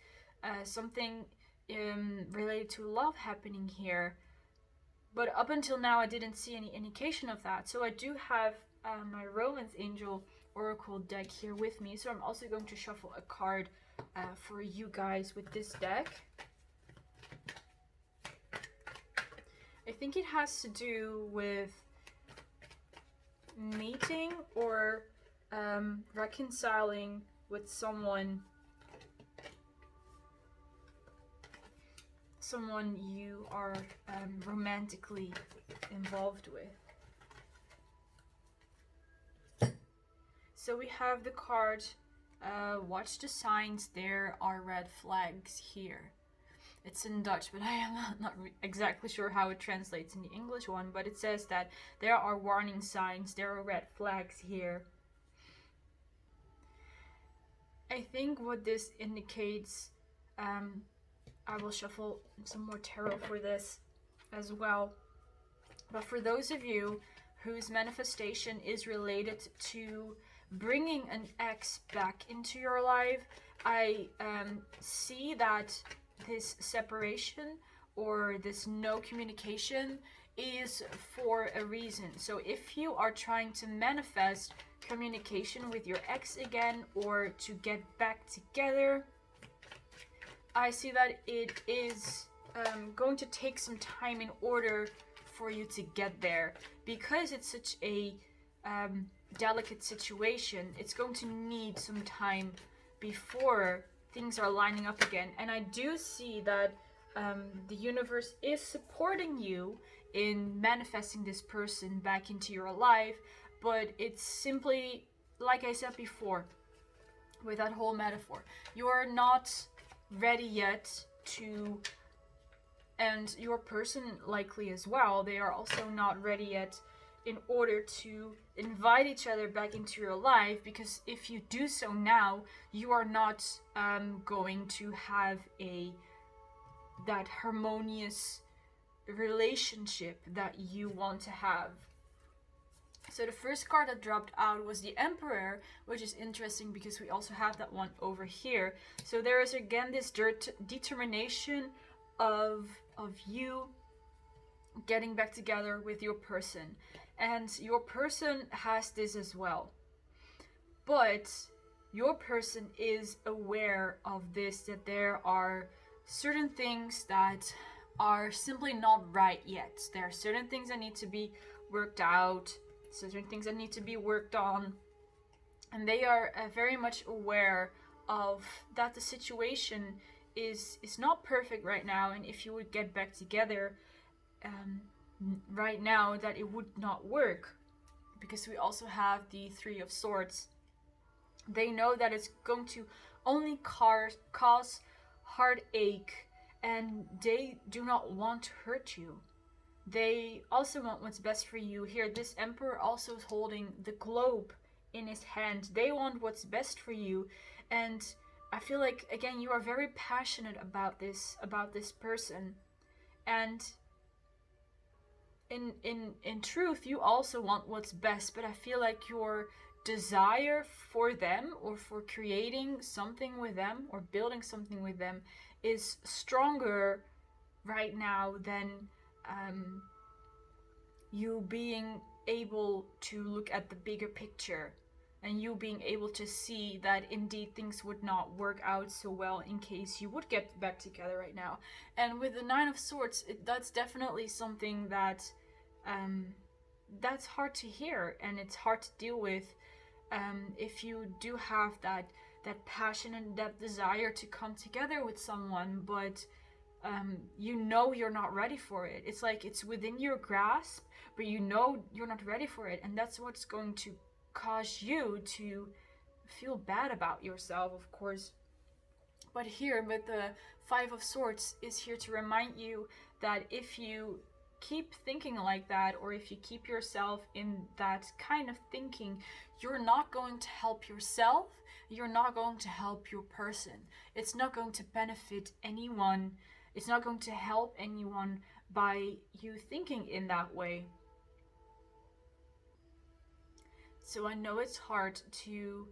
something related to love happening here. But up until now, I didn't see any indication of that. So I do have my Romance Angel Oracle deck here with me. So I'm also going to shuffle a card for you guys with this deck. I think it has to do with meeting or reconciling with someone you are romantically involved with. So we have the card, watch the signs, there are red flags here. It's in Dutch, but I am not exactly sure how it translates in the English one, but it says that there are warning signs, there are red flags here. I think what this indicates, I will shuffle some more tarot for this as well, but for those of you whose manifestation is related to bringing an ex back into your life, I see that this separation or this no communication is for a reason. So if you are trying to manifest communication with your ex again or to get back together, I see that it is going to take some time in order for you to get there, because it's such a delicate situation. It's going to need some time before things are lining up again. And I do see that the universe is supporting you in manifesting this person back into your life, but it's simply, like I said before, with that whole metaphor, you're not ready yet to, and your person likely as well, they are also not ready yet in order to invite each other back into your life, because if you do so now, you are not going to have that harmonious relationship that you want to have. So the first card that dropped out was the Emperor, which is interesting because we also have that one over here. So there is again this determination of you getting back together with your person. And your person has this as well. But your person is aware of this, that there are certain things that are simply not right yet. There are certain things that need to be worked out, certain things that need to be worked on, and they are very much aware of that the situation is not perfect right now, and if you would get back together right now, that it would not work, because we also have the Three of Swords. They know that it's going to only cause heartache, and they do not want to hurt you. They also want what's best for you. Here, this Emperor also is holding the globe in his hand. They want what's best for you. And I feel like, again, you are very passionate about this person. And in truth, you also want what's best, but I feel like your desire for them, or for creating something with them, or building something with them, is stronger right now than you being able to look at the bigger picture, and you being able to see that indeed things would not work out so well in case you would get back together right now. And with the Nine of Swords, that's definitely something that that's hard to hear, and it's hard to deal with if you do have that passion and that desire to come together with someone, but you know you're not ready for it. It's like it's within your grasp, but you know you're not ready for it, and that's what's going to cause you to feel bad about yourself, of course. But here, with the Five of Swords, is here to remind you that if you keep thinking like that, or if you keep yourself in that kind of thinking, you're not going to help yourself, you're not going to help your person. It's not going to benefit anyone. It's not going to help anyone by you thinking in that way. So I know it's hard to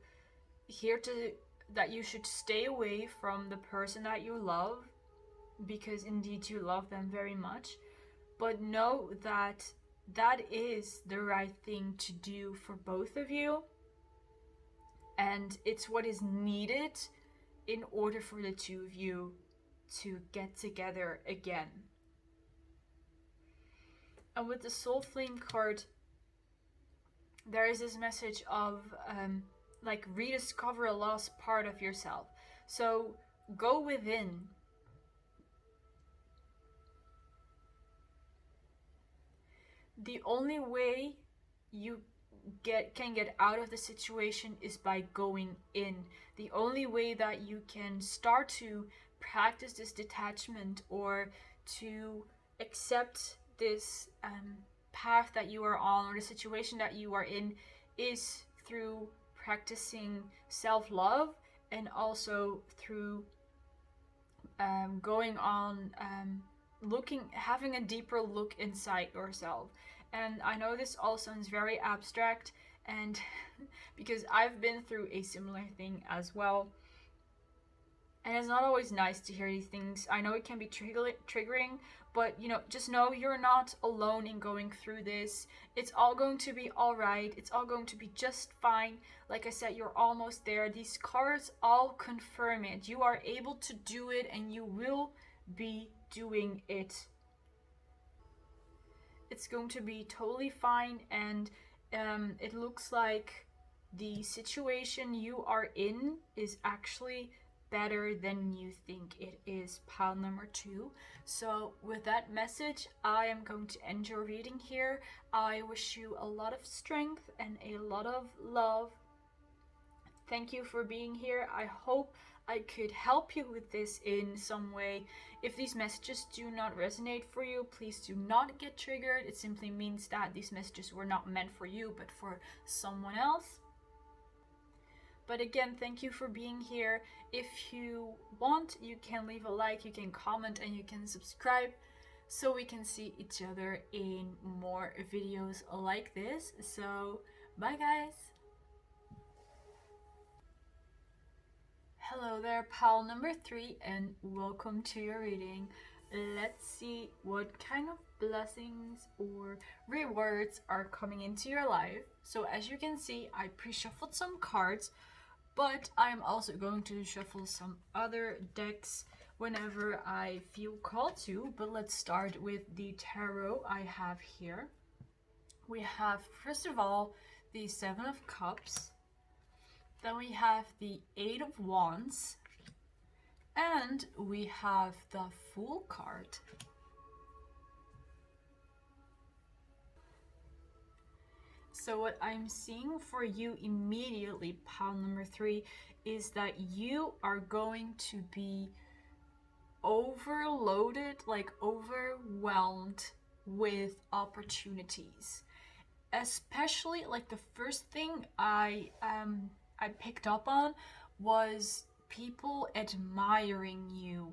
hear that you should stay away from the person that you love, because indeed you love them very much. But know that that is the right thing to do for both of you. And it's what is needed in order for the two of you to get together again. And with the Soul Flame card, there is this message of like rediscover a lost part of yourself. So go within. The only way you can get out of the situation is by going in. The only way that you can start to practice this detachment or to accept this path that you are on or the situation that you are in is through practicing self-love, and also through going on having a deeper look inside yourself. And I know this all sounds very abstract, and because I've been through a similar thing as well, and it's not always nice to hear these things. I know it can be triggering, but just know you're not alone in going through this. It's all going to be all right. It's all going to be just fine. Like I said, you're almost there. These cards all confirm it. You are able to do it, and you will be doing it. It's going to be totally fine, and it looks like the situation you are in is actually better than you think it is, pile number 2. So with that message, I am going to end your reading here. I wish you a lot of strength and a lot of love. Thank you for being here. I hope I could help you with this in some way. If these messages do not resonate for you, please do not get triggered. It simply means that these messages were not meant for you, but for someone else. But again, thank you for being here. If you want, you can leave a like, you can comment, and you can subscribe so we can see each other in more videos like this. So, bye guys! Hello there, pile number 3, and welcome to your reading. Let's see what kind of blessings or rewards are coming into your life. So as you can see, I pre-shuffled some cards, but I'm also going to shuffle some other decks whenever I feel called to. But let's start with the tarot I have here. We have, first of all, the 7 of Cups. Then we have the 8 of Wands. And we have the Fool card. So what I'm seeing for you immediately, pile number 3, is that you are going to be overloaded, like overwhelmed with opportunities. Especially, like, the first thing I picked up on was people admiring you.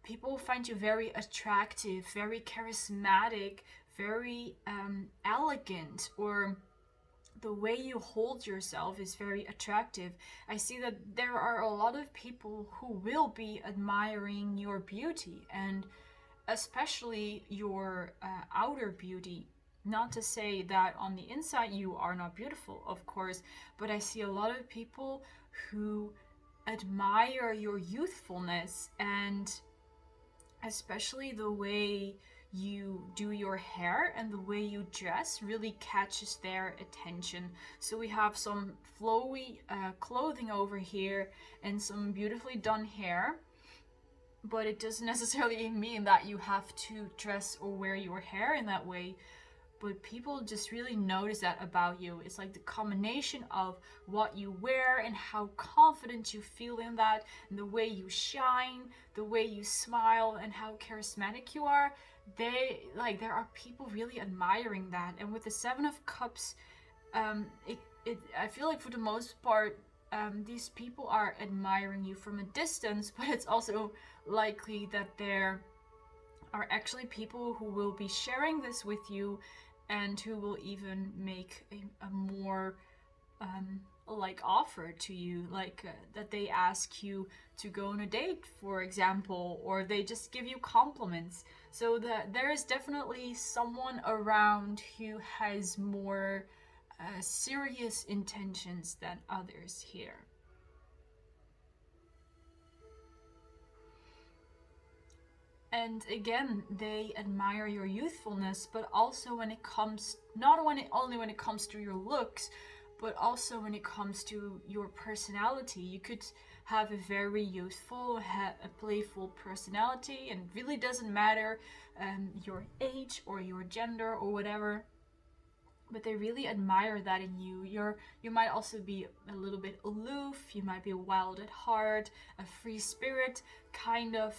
People find you very attractive, very charismatic, very elegant, or the way you hold yourself is very attractive. I see that there are a lot of people who will be admiring your beauty, and especially your outer beauty. Not to say that on the inside you are not beautiful, of course, but I see a lot of people who admire your youthfulness, and especially the way you do your hair and the way you dress really catches their attention. So we have some flowy clothing over here and some beautifully done hair, but it doesn't necessarily mean that you have to dress or wear your hair in that way. But people just really notice that about you. It's like the combination of what you wear and how confident you feel in that, and the way you shine, the way you smile, and how charismatic you are. There are people really admiring that. And with the 7 of Cups, I feel like for the most part, these people are admiring you from a distance, but it's also likely that there are actually people who will be sharing this with you, and who will even make a more offer to you, that they ask you to go on a date, for example, or they just give you compliments. So that there is definitely someone around who has more serious intentions than others here. And again, they admire your youthfulness, but also when it comes, only when it comes to your looks, but also when it comes to your personality. You could have a very youthful, a playful personality, and it really doesn't matter your age or your gender or whatever. but they really admire that in you. You might also be a little bit aloof, you might be wild at heart, a free spirit kind of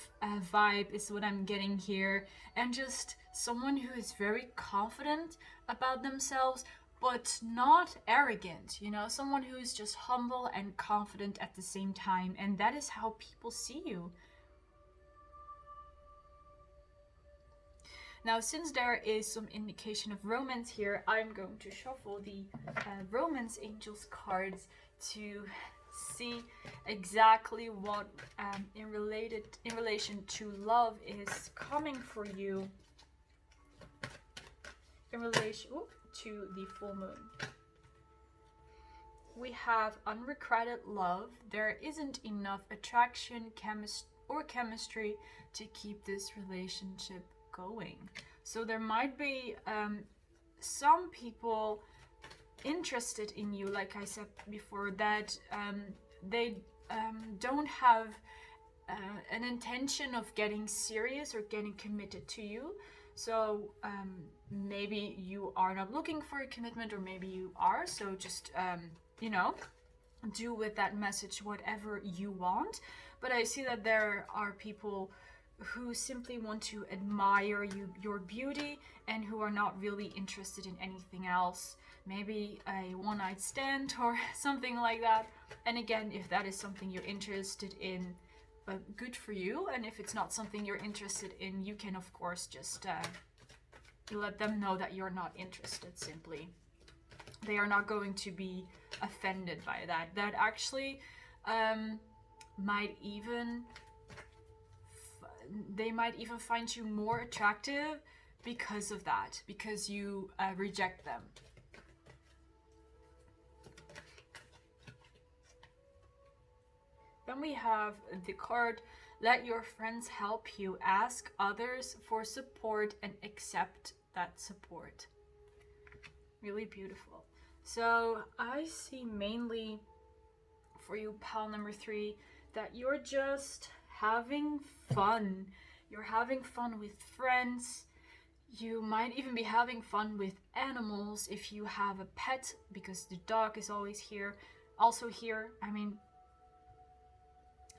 vibe is what I'm getting here, and just someone who is very confident about themselves but not arrogant, you know, someone who is just humble and confident at the same time, and that is how people see you. Now, since there is some indication of romance here, I'm going to shuffle the Romance Angels cards to see exactly what in relation to love is coming for you in relation to the full moon. We have unrequited love. There isn't enough attraction, chemistry to keep this relationship going. So there might be some people interested in you, like I said before, that they don't have an intention of getting serious or getting committed to you. So maybe you are not looking for a commitment, or maybe you are. So just you know, do with that message whatever you want. But I see that there are people who simply want to admire your beauty, and who are not really interested in anything else. Maybe a one-night stand or something like that. And again, if that is something you're interested in, good for you. And if it's not something you're interested in, you can of course just let them know that you're not interested. Simply, they are not going to be offended by that. That actually might even they might even find you more attractive because of that, because you reject them. Then we have the card, let your friends help you. Ask others for support and accept that support. Really beautiful. So I see mainly for you, pal number 3, that you're just having fun. You're having fun with friends. You might even be having fun with animals if you have a pet, because the dog is always here. Also here, I mean,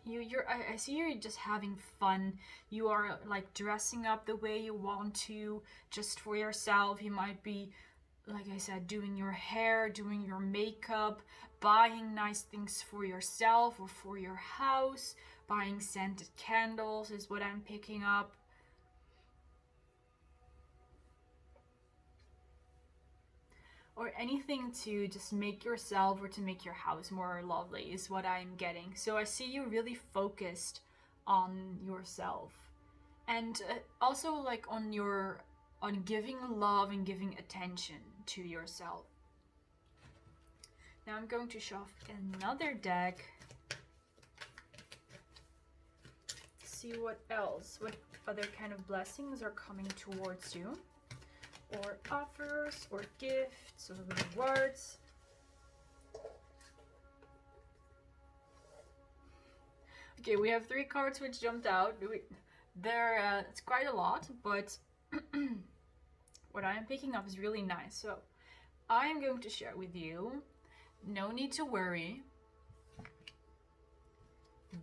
I see you're just having fun. You are like dressing up the way you want to, just for yourself. You might be, like I said, doing your hair, doing your makeup, buying nice things for yourself or for your house, buying scented candles is what I'm picking up. Or anything to just make yourself or to make your house more lovely is what I'm getting. So I see you really focused on yourself, and also like on giving love and giving attention to yourself. Now I'm going to shuffle another deck to see what other kind of blessings are coming towards you, or offers, or gifts, or rewards. Okay, we have 3 cards which jumped out. It's quite a lot, but what I am picking up is really nice. So I am going to share with you, no need to worry.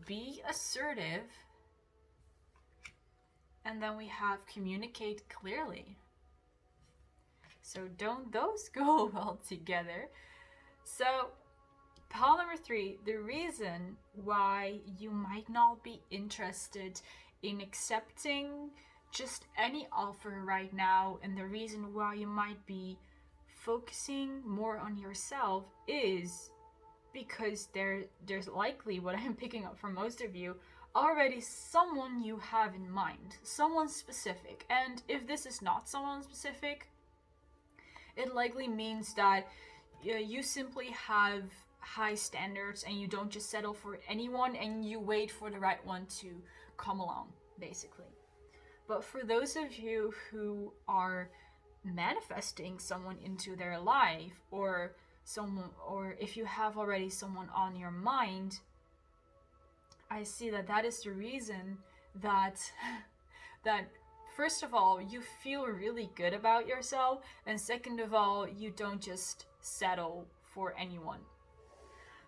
Be assertive. And then we have communicate clearly. So don't those go well together? So pile number 3, the reason why you might not be interested in accepting just any offer right now, and the reason why you might be focusing more on yourself, is because there's likely, what I'm picking up from most of you, already someone you have in mind, someone specific. And if this is not someone specific, it likely means that you simply have high standards, and you don't just settle for anyone, and you wait for the right one to come along, basically. But for those of you who are manifesting someone into their life, or if you have already someone on your mind, I see that is the reason that first of all, you feel really good about yourself, and second of all, you don't just settle for anyone.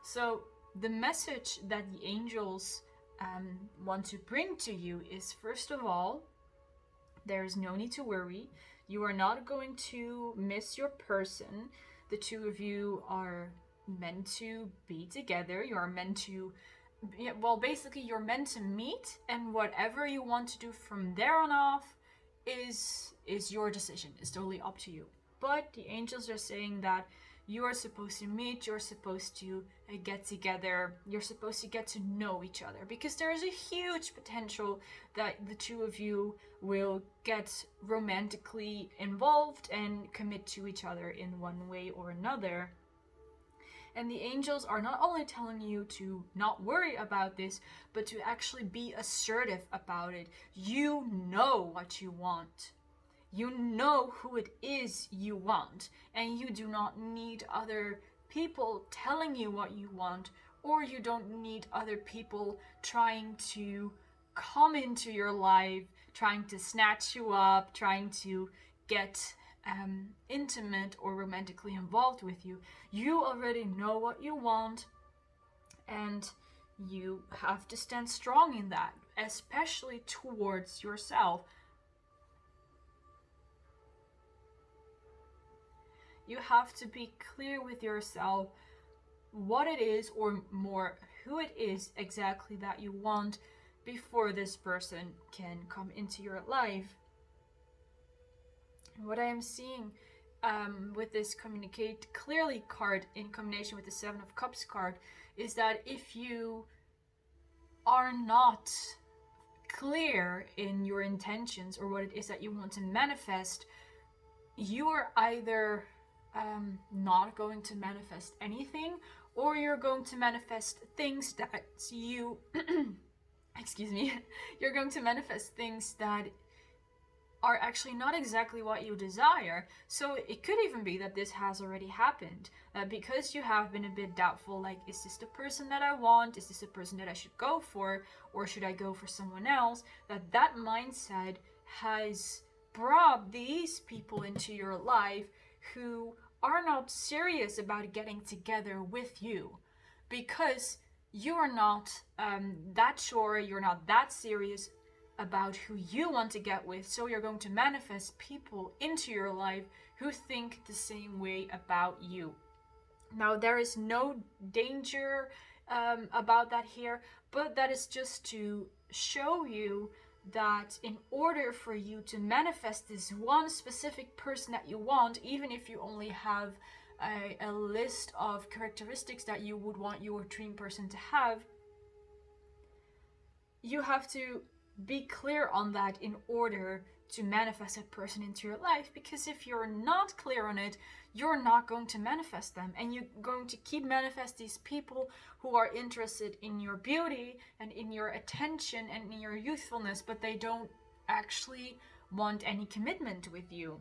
So the message that the angels want to bring to you is, first of all, there is no need to worry. You are not going to miss your person. The two of you are meant to be together. You are meant to, well, basically, you're meant to meet, and whatever you want to do from there on off is your decision. It's totally up to you. But the angels are saying that you are supposed to meet, you're supposed to get together, you're supposed to get to know each other, because there is a huge potential that the two of you will get romantically involved and commit to each other in one way or another. And the angels are not only telling you to not worry about this, but to actually be assertive about it. You know what you want. You know who it is you want, and you do not need other people telling you what you want, or you don't need other people trying to come into your life, trying to snatch you up, trying to get intimate or romantically involved with you. You already know what you want, and you have to stand strong in that, especially towards yourself. You have to be clear with yourself what it is, or more, who it is exactly that you want before this person can come into your life. What I am seeing with this communicate clearly card in combination with the Seven of Cups card is that if you are not clear in your intentions or what it is that you want to manifest, you are either not going to manifest anything, or you're going to manifest things that you excuse me, you're going to manifest things that are actually not exactly what you desire. So it could even be that this has already happened, because you have been a bit doubtful, like, is this the person that I want? Is this the person that I should go for, or should I go for someone else? That mindset has brought these people into your life who are not serious about getting together with you, because you are not that sure, you're not that serious about who you want to get with. So you're going to manifest people into your life who think the same way about you. Now, there is no danger about that here, but that is just to show you that in order for you to manifest this one specific person that you want, even if you only have a list of characteristics that you would want your dream person to have, you have to be clear on that in order to manifest that person into your life. Because if you're not clear on it, you're not going to manifest them, and you're going to keep manifest these people who are interested in your beauty and in your attention and in your youthfulness, but they don't actually want any commitment with you.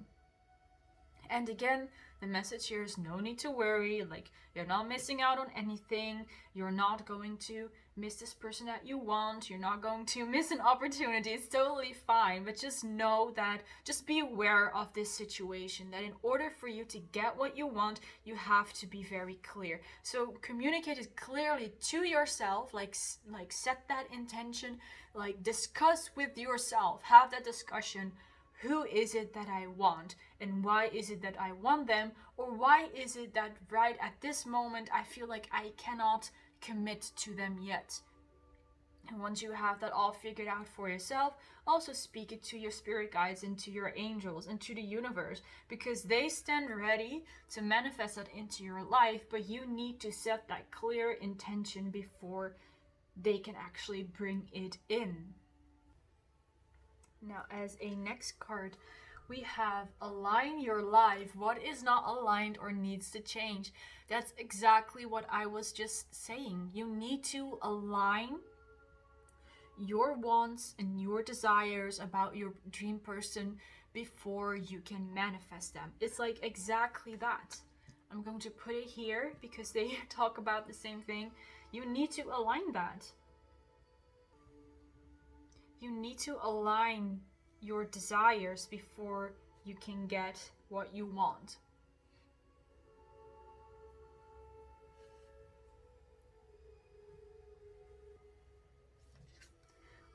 And again, the message here is no need to worry. Like, you're not missing out on anything. You're not going to miss this person that you want. You're not going to miss an opportunity. It's totally fine. But just know that, just be aware of this situation, that in order for you to get what you want, you have to be very clear. So communicate it clearly to yourself, like set that intention, like discuss with yourself, have that discussion. Who is it that I want, and why is it that I want them, or why is it that right at this moment I feel like I cannot commit to them yet? And once you have that all figured out for yourself, also speak it to your spirit guides and to your angels and to the universe, because they stand ready to manifest that into your life, but you need to set that clear intention before they can actually bring it in. Now, as a next card, we have align your life. What is not aligned or needs to change? That's exactly what I was just saying. You need to align your wants and your desires about your dream person before you can manifest them. It's like exactly that. I'm going to put it here because they talk about the same thing. You need to align that. You need to align your desires before you can get what you want.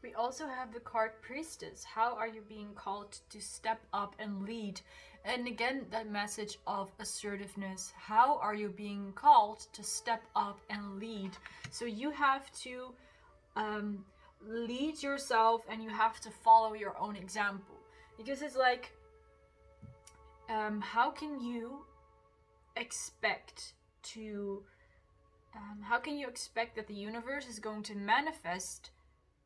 We also have the card Priestess. How are you being called to step up and lead? And again, that message of assertiveness. How are you being called to step up and lead? So you have to lead yourself, and you have to follow your own example. Because it's like, how can you expect to that the universe is going to manifest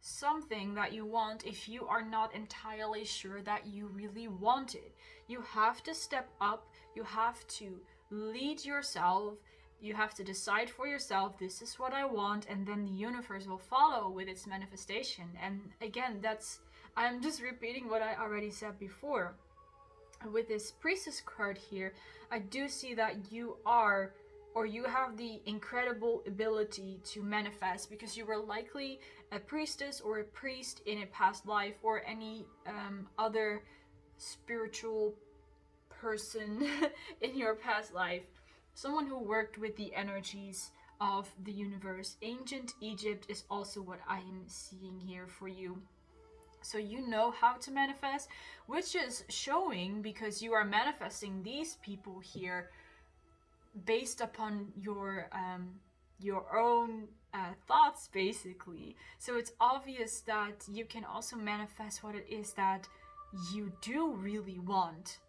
something that you want if you are not entirely sure that you really want it? You have to step up, you have to lead yourself, you have to decide for yourself, this is what I want, and then the universe will follow with its manifestation. And again, I'm just repeating what I already said before. With this Priestess card here, I do see that you have the incredible ability to manifest, because you were likely a priestess or a priest in a past life, or any other spiritual person in your past life. Someone who worked with the energies of the universe. Ancient Egypt is also what I am seeing here for you. So you know how to manifest, which is showing because you are manifesting these people here based upon your own thoughts, basically. So it's obvious that you can also manifest what it is that you do really want.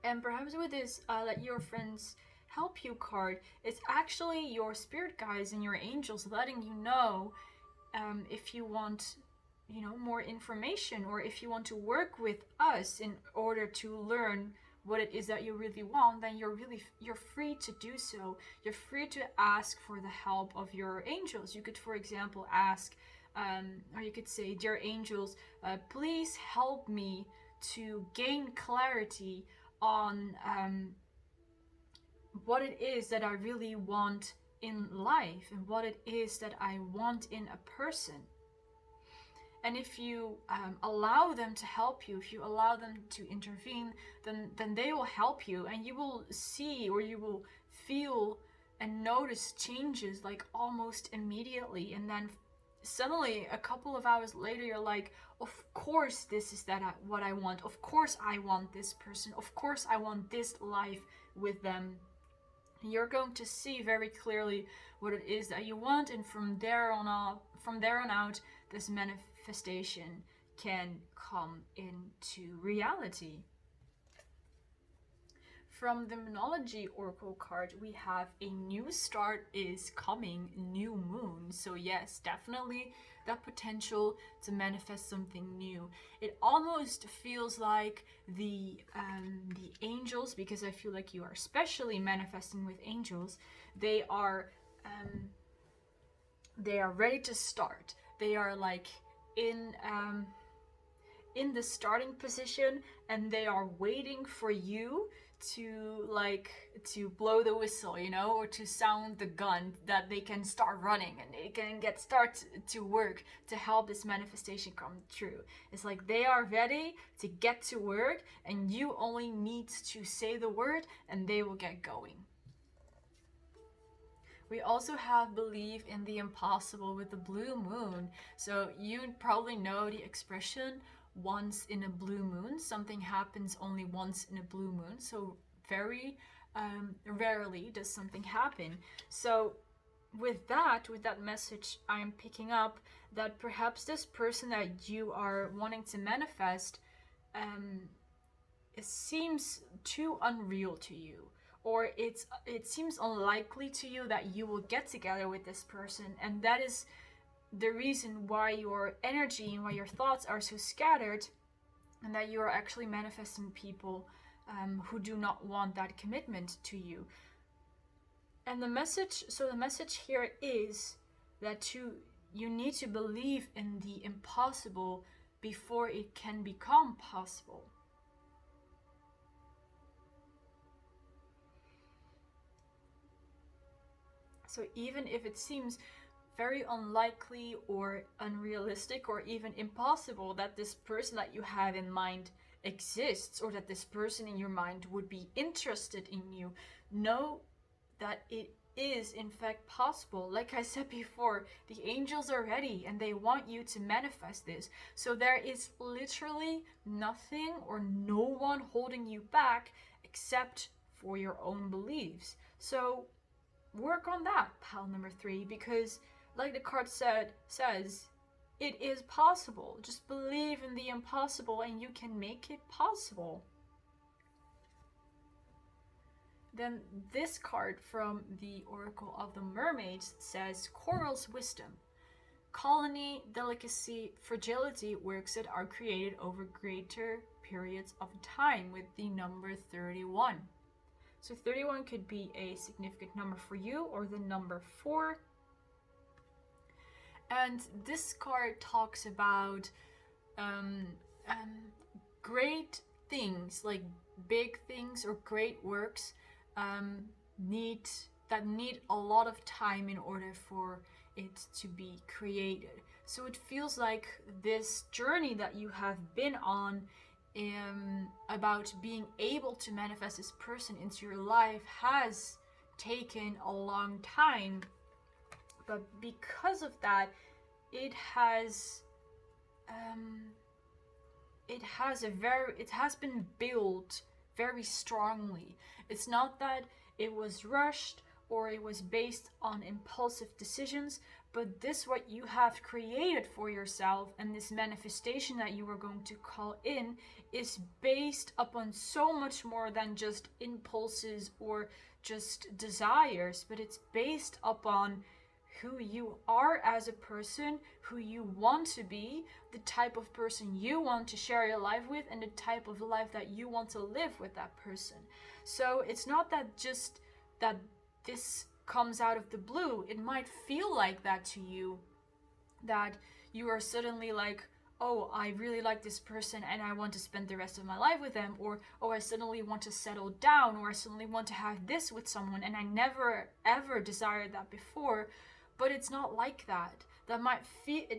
And perhaps with this let your friends help you card, it's actually your spirit guides and your angels letting you know if you want more information, or if you want to work with us in order to learn what it is that you really want, then you're free to do so. You're free to ask for the help of your angels. You could, for example, ask or you could say, dear angels, please help me to gain clarity on what it is that I really want in life, and what it is that I want in a person. And if you allow them to help you, if you allow them to intervene, then they will help you, and you will see, or you will feel and notice changes like almost immediately. And then suddenly, a couple of hours later, you're like, of course this is what I want. Of course I want this person. Of course I want this life with them. You're going to see very clearly what it is that you want, and from there on out, this manifestation can come into reality. From the Moonology Oracle card, we have a new start is coming, new moon. So yes, definitely that potential to manifest something new. It almost feels like the angels, because I feel like you are especially manifesting with angels. They are ready to start. They are like in the starting position, and they are waiting for you to blow the whistle, or to sound the gun, that they can start running and they can start to work to help this manifestation come true. It's like they are ready to get to work, and you only need to say the word and they will get going. We also have believe in the impossible with the blue moon. So you probably know the expression once in a blue moon. Something happens only once in a blue moon. So very rarely does something happen. So with that message, I'm picking up that perhaps this person that you are wanting to manifest, it seems too unreal to you, or it seems unlikely to you that you will get together with this person, and that is the reason why your energy and why your thoughts are so scattered, and that you are actually manifesting people who do not want that commitment to you. And the message here is that you need to believe in the impossible before it can become possible. So even if it seems very unlikely or unrealistic or even impossible that this person that you have in mind exists, or that this person in your mind would be interested in you. Know that it is in fact possible. Like I said before, the angels are ready and they want you to manifest this. So there is literally nothing or no one holding you back except for your own beliefs. So work on that, pal number 3, because like the card says, it is possible. Just believe in the impossible and you can make it possible. Then this card from the Oracle of the Mermaids says Coral's wisdom. Colony, delicacy, fragility, works that are created over greater periods of time with the number 31. So 31 could be a significant number for you, or the number 4. And this card talks about great things, like big things or great works need a lot of time in order for it to be created. So it feels like this journey that you have been on about being able to manifest this person into your life has taken a long time, but because of that, it has been built very strongly. It's not that it was rushed or it was based on impulsive decisions, but this what you have created for yourself, and this manifestation that you are going to call in, is based upon so much more than just impulses or just desires, but it's based upon who you are as a person, who you want to be, the type of person you want to share your life with, and the type of life that you want to live with that person. So it's not that just that this comes out of the blue. It might feel like that to you, that you are suddenly like, oh, I really like this person and I want to spend the rest of my life with them, or oh, I suddenly want to settle down, or I suddenly want to have this with someone and I never ever desired that before. But it's not like that. It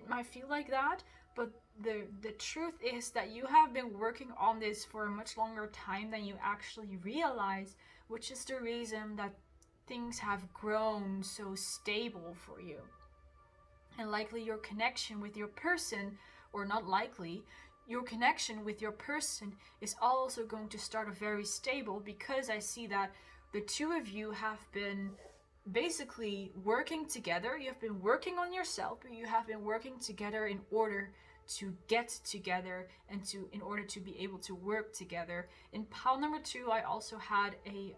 might feel like that, but the truth is that you have been working on this for a much longer time than you actually realize, which is the reason that things have grown so stable for you. And likely your connection with your person, or not likely, your connection with your person is also going to start off very stable, because I see that the two of you have been basically working together. You have been working on yourself, but you have been working together in order to get together and in order to be able to work together. In pile number 2, I also had a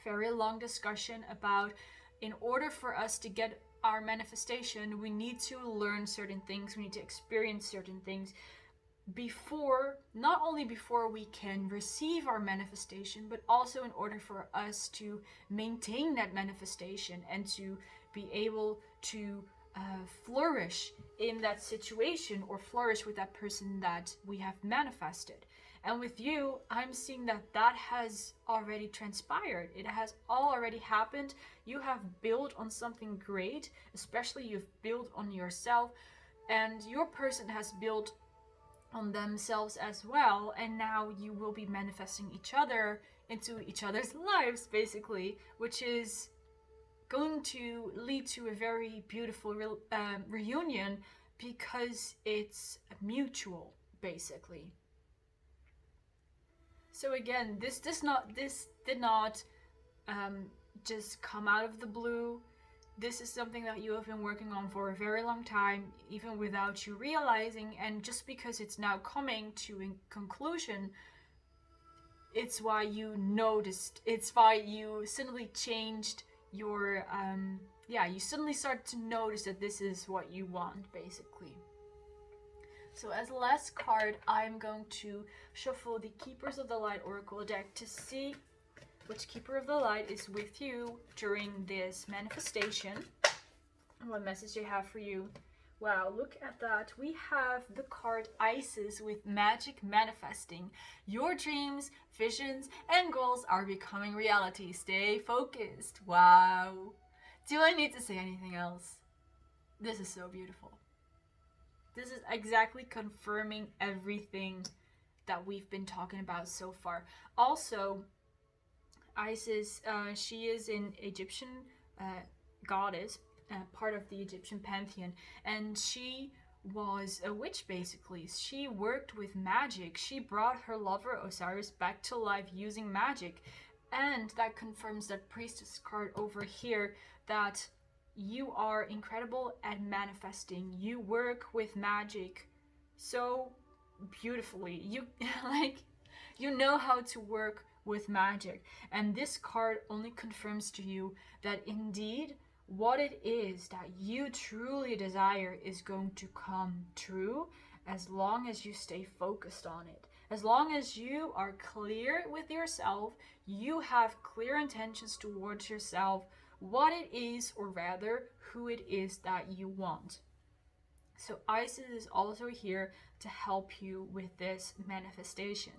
very long discussion about, in order for us to get our manifestation, we need to learn certain things, we need to experience certain things not only before we can receive our manifestation, but also in order for us to maintain that manifestation and to be able to flourish in that situation, or flourish with that person that we have manifested. And with you, I'm seeing that has already transpired. It has already happened. You have built on something great, especially you've built on yourself, and your person has built on themselves as well, and now you will be manifesting each other into each other's lives, basically, which is going to lead to a very beautiful reunion, because it's mutual, basically. So again, this did not just come out of the blue. This is something that you have been working on for a very long time, even without you realizing, and just because it's now coming to a conclusion, it's why you noticed, it's why you suddenly changed your, you suddenly start to notice that this is what you want, basically. So as the last card, I'm going to shuffle the Keepers of the Light Oracle deck to see which Keeper of the Light is with you during this manifestation, and what message they have for you. Wow, look at that. We have the card Isis with magic manifesting. Your dreams, visions, and goals are becoming reality. Stay focused. Wow. Do I need to say anything else? This is so beautiful. This is exactly confirming everything that we've been talking about so far. Also, Isis, she is an Egyptian uh, goddess, part of the Egyptian pantheon, and she was a witch basically. She worked with magic. She brought her lover Osiris back to life using magic. And that confirms that priestess card over here, that you are incredible at manifesting. You work with magic so beautifully. You like you know how to work with magic. And this card only confirms to you that indeed what it is that you truly desire is going to come true, as long as you stay focused on it. As long as you are clear with yourself, you have clear intentions towards yourself, what it is, or rather, who it is that you want. So, Isis is also here to help you with this manifestation.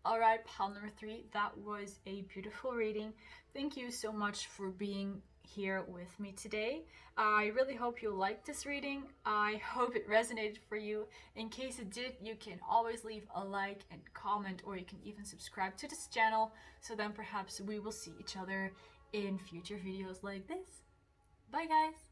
Alright, pile number 3, that was a beautiful reading. Thank you so much for being here with me today. I really hope you liked this reading. I hope it resonated for you. In case it did, you can always leave a like and comment, or you can even subscribe to this channel, so then perhaps we will see each other in future videos like this. Bye guys!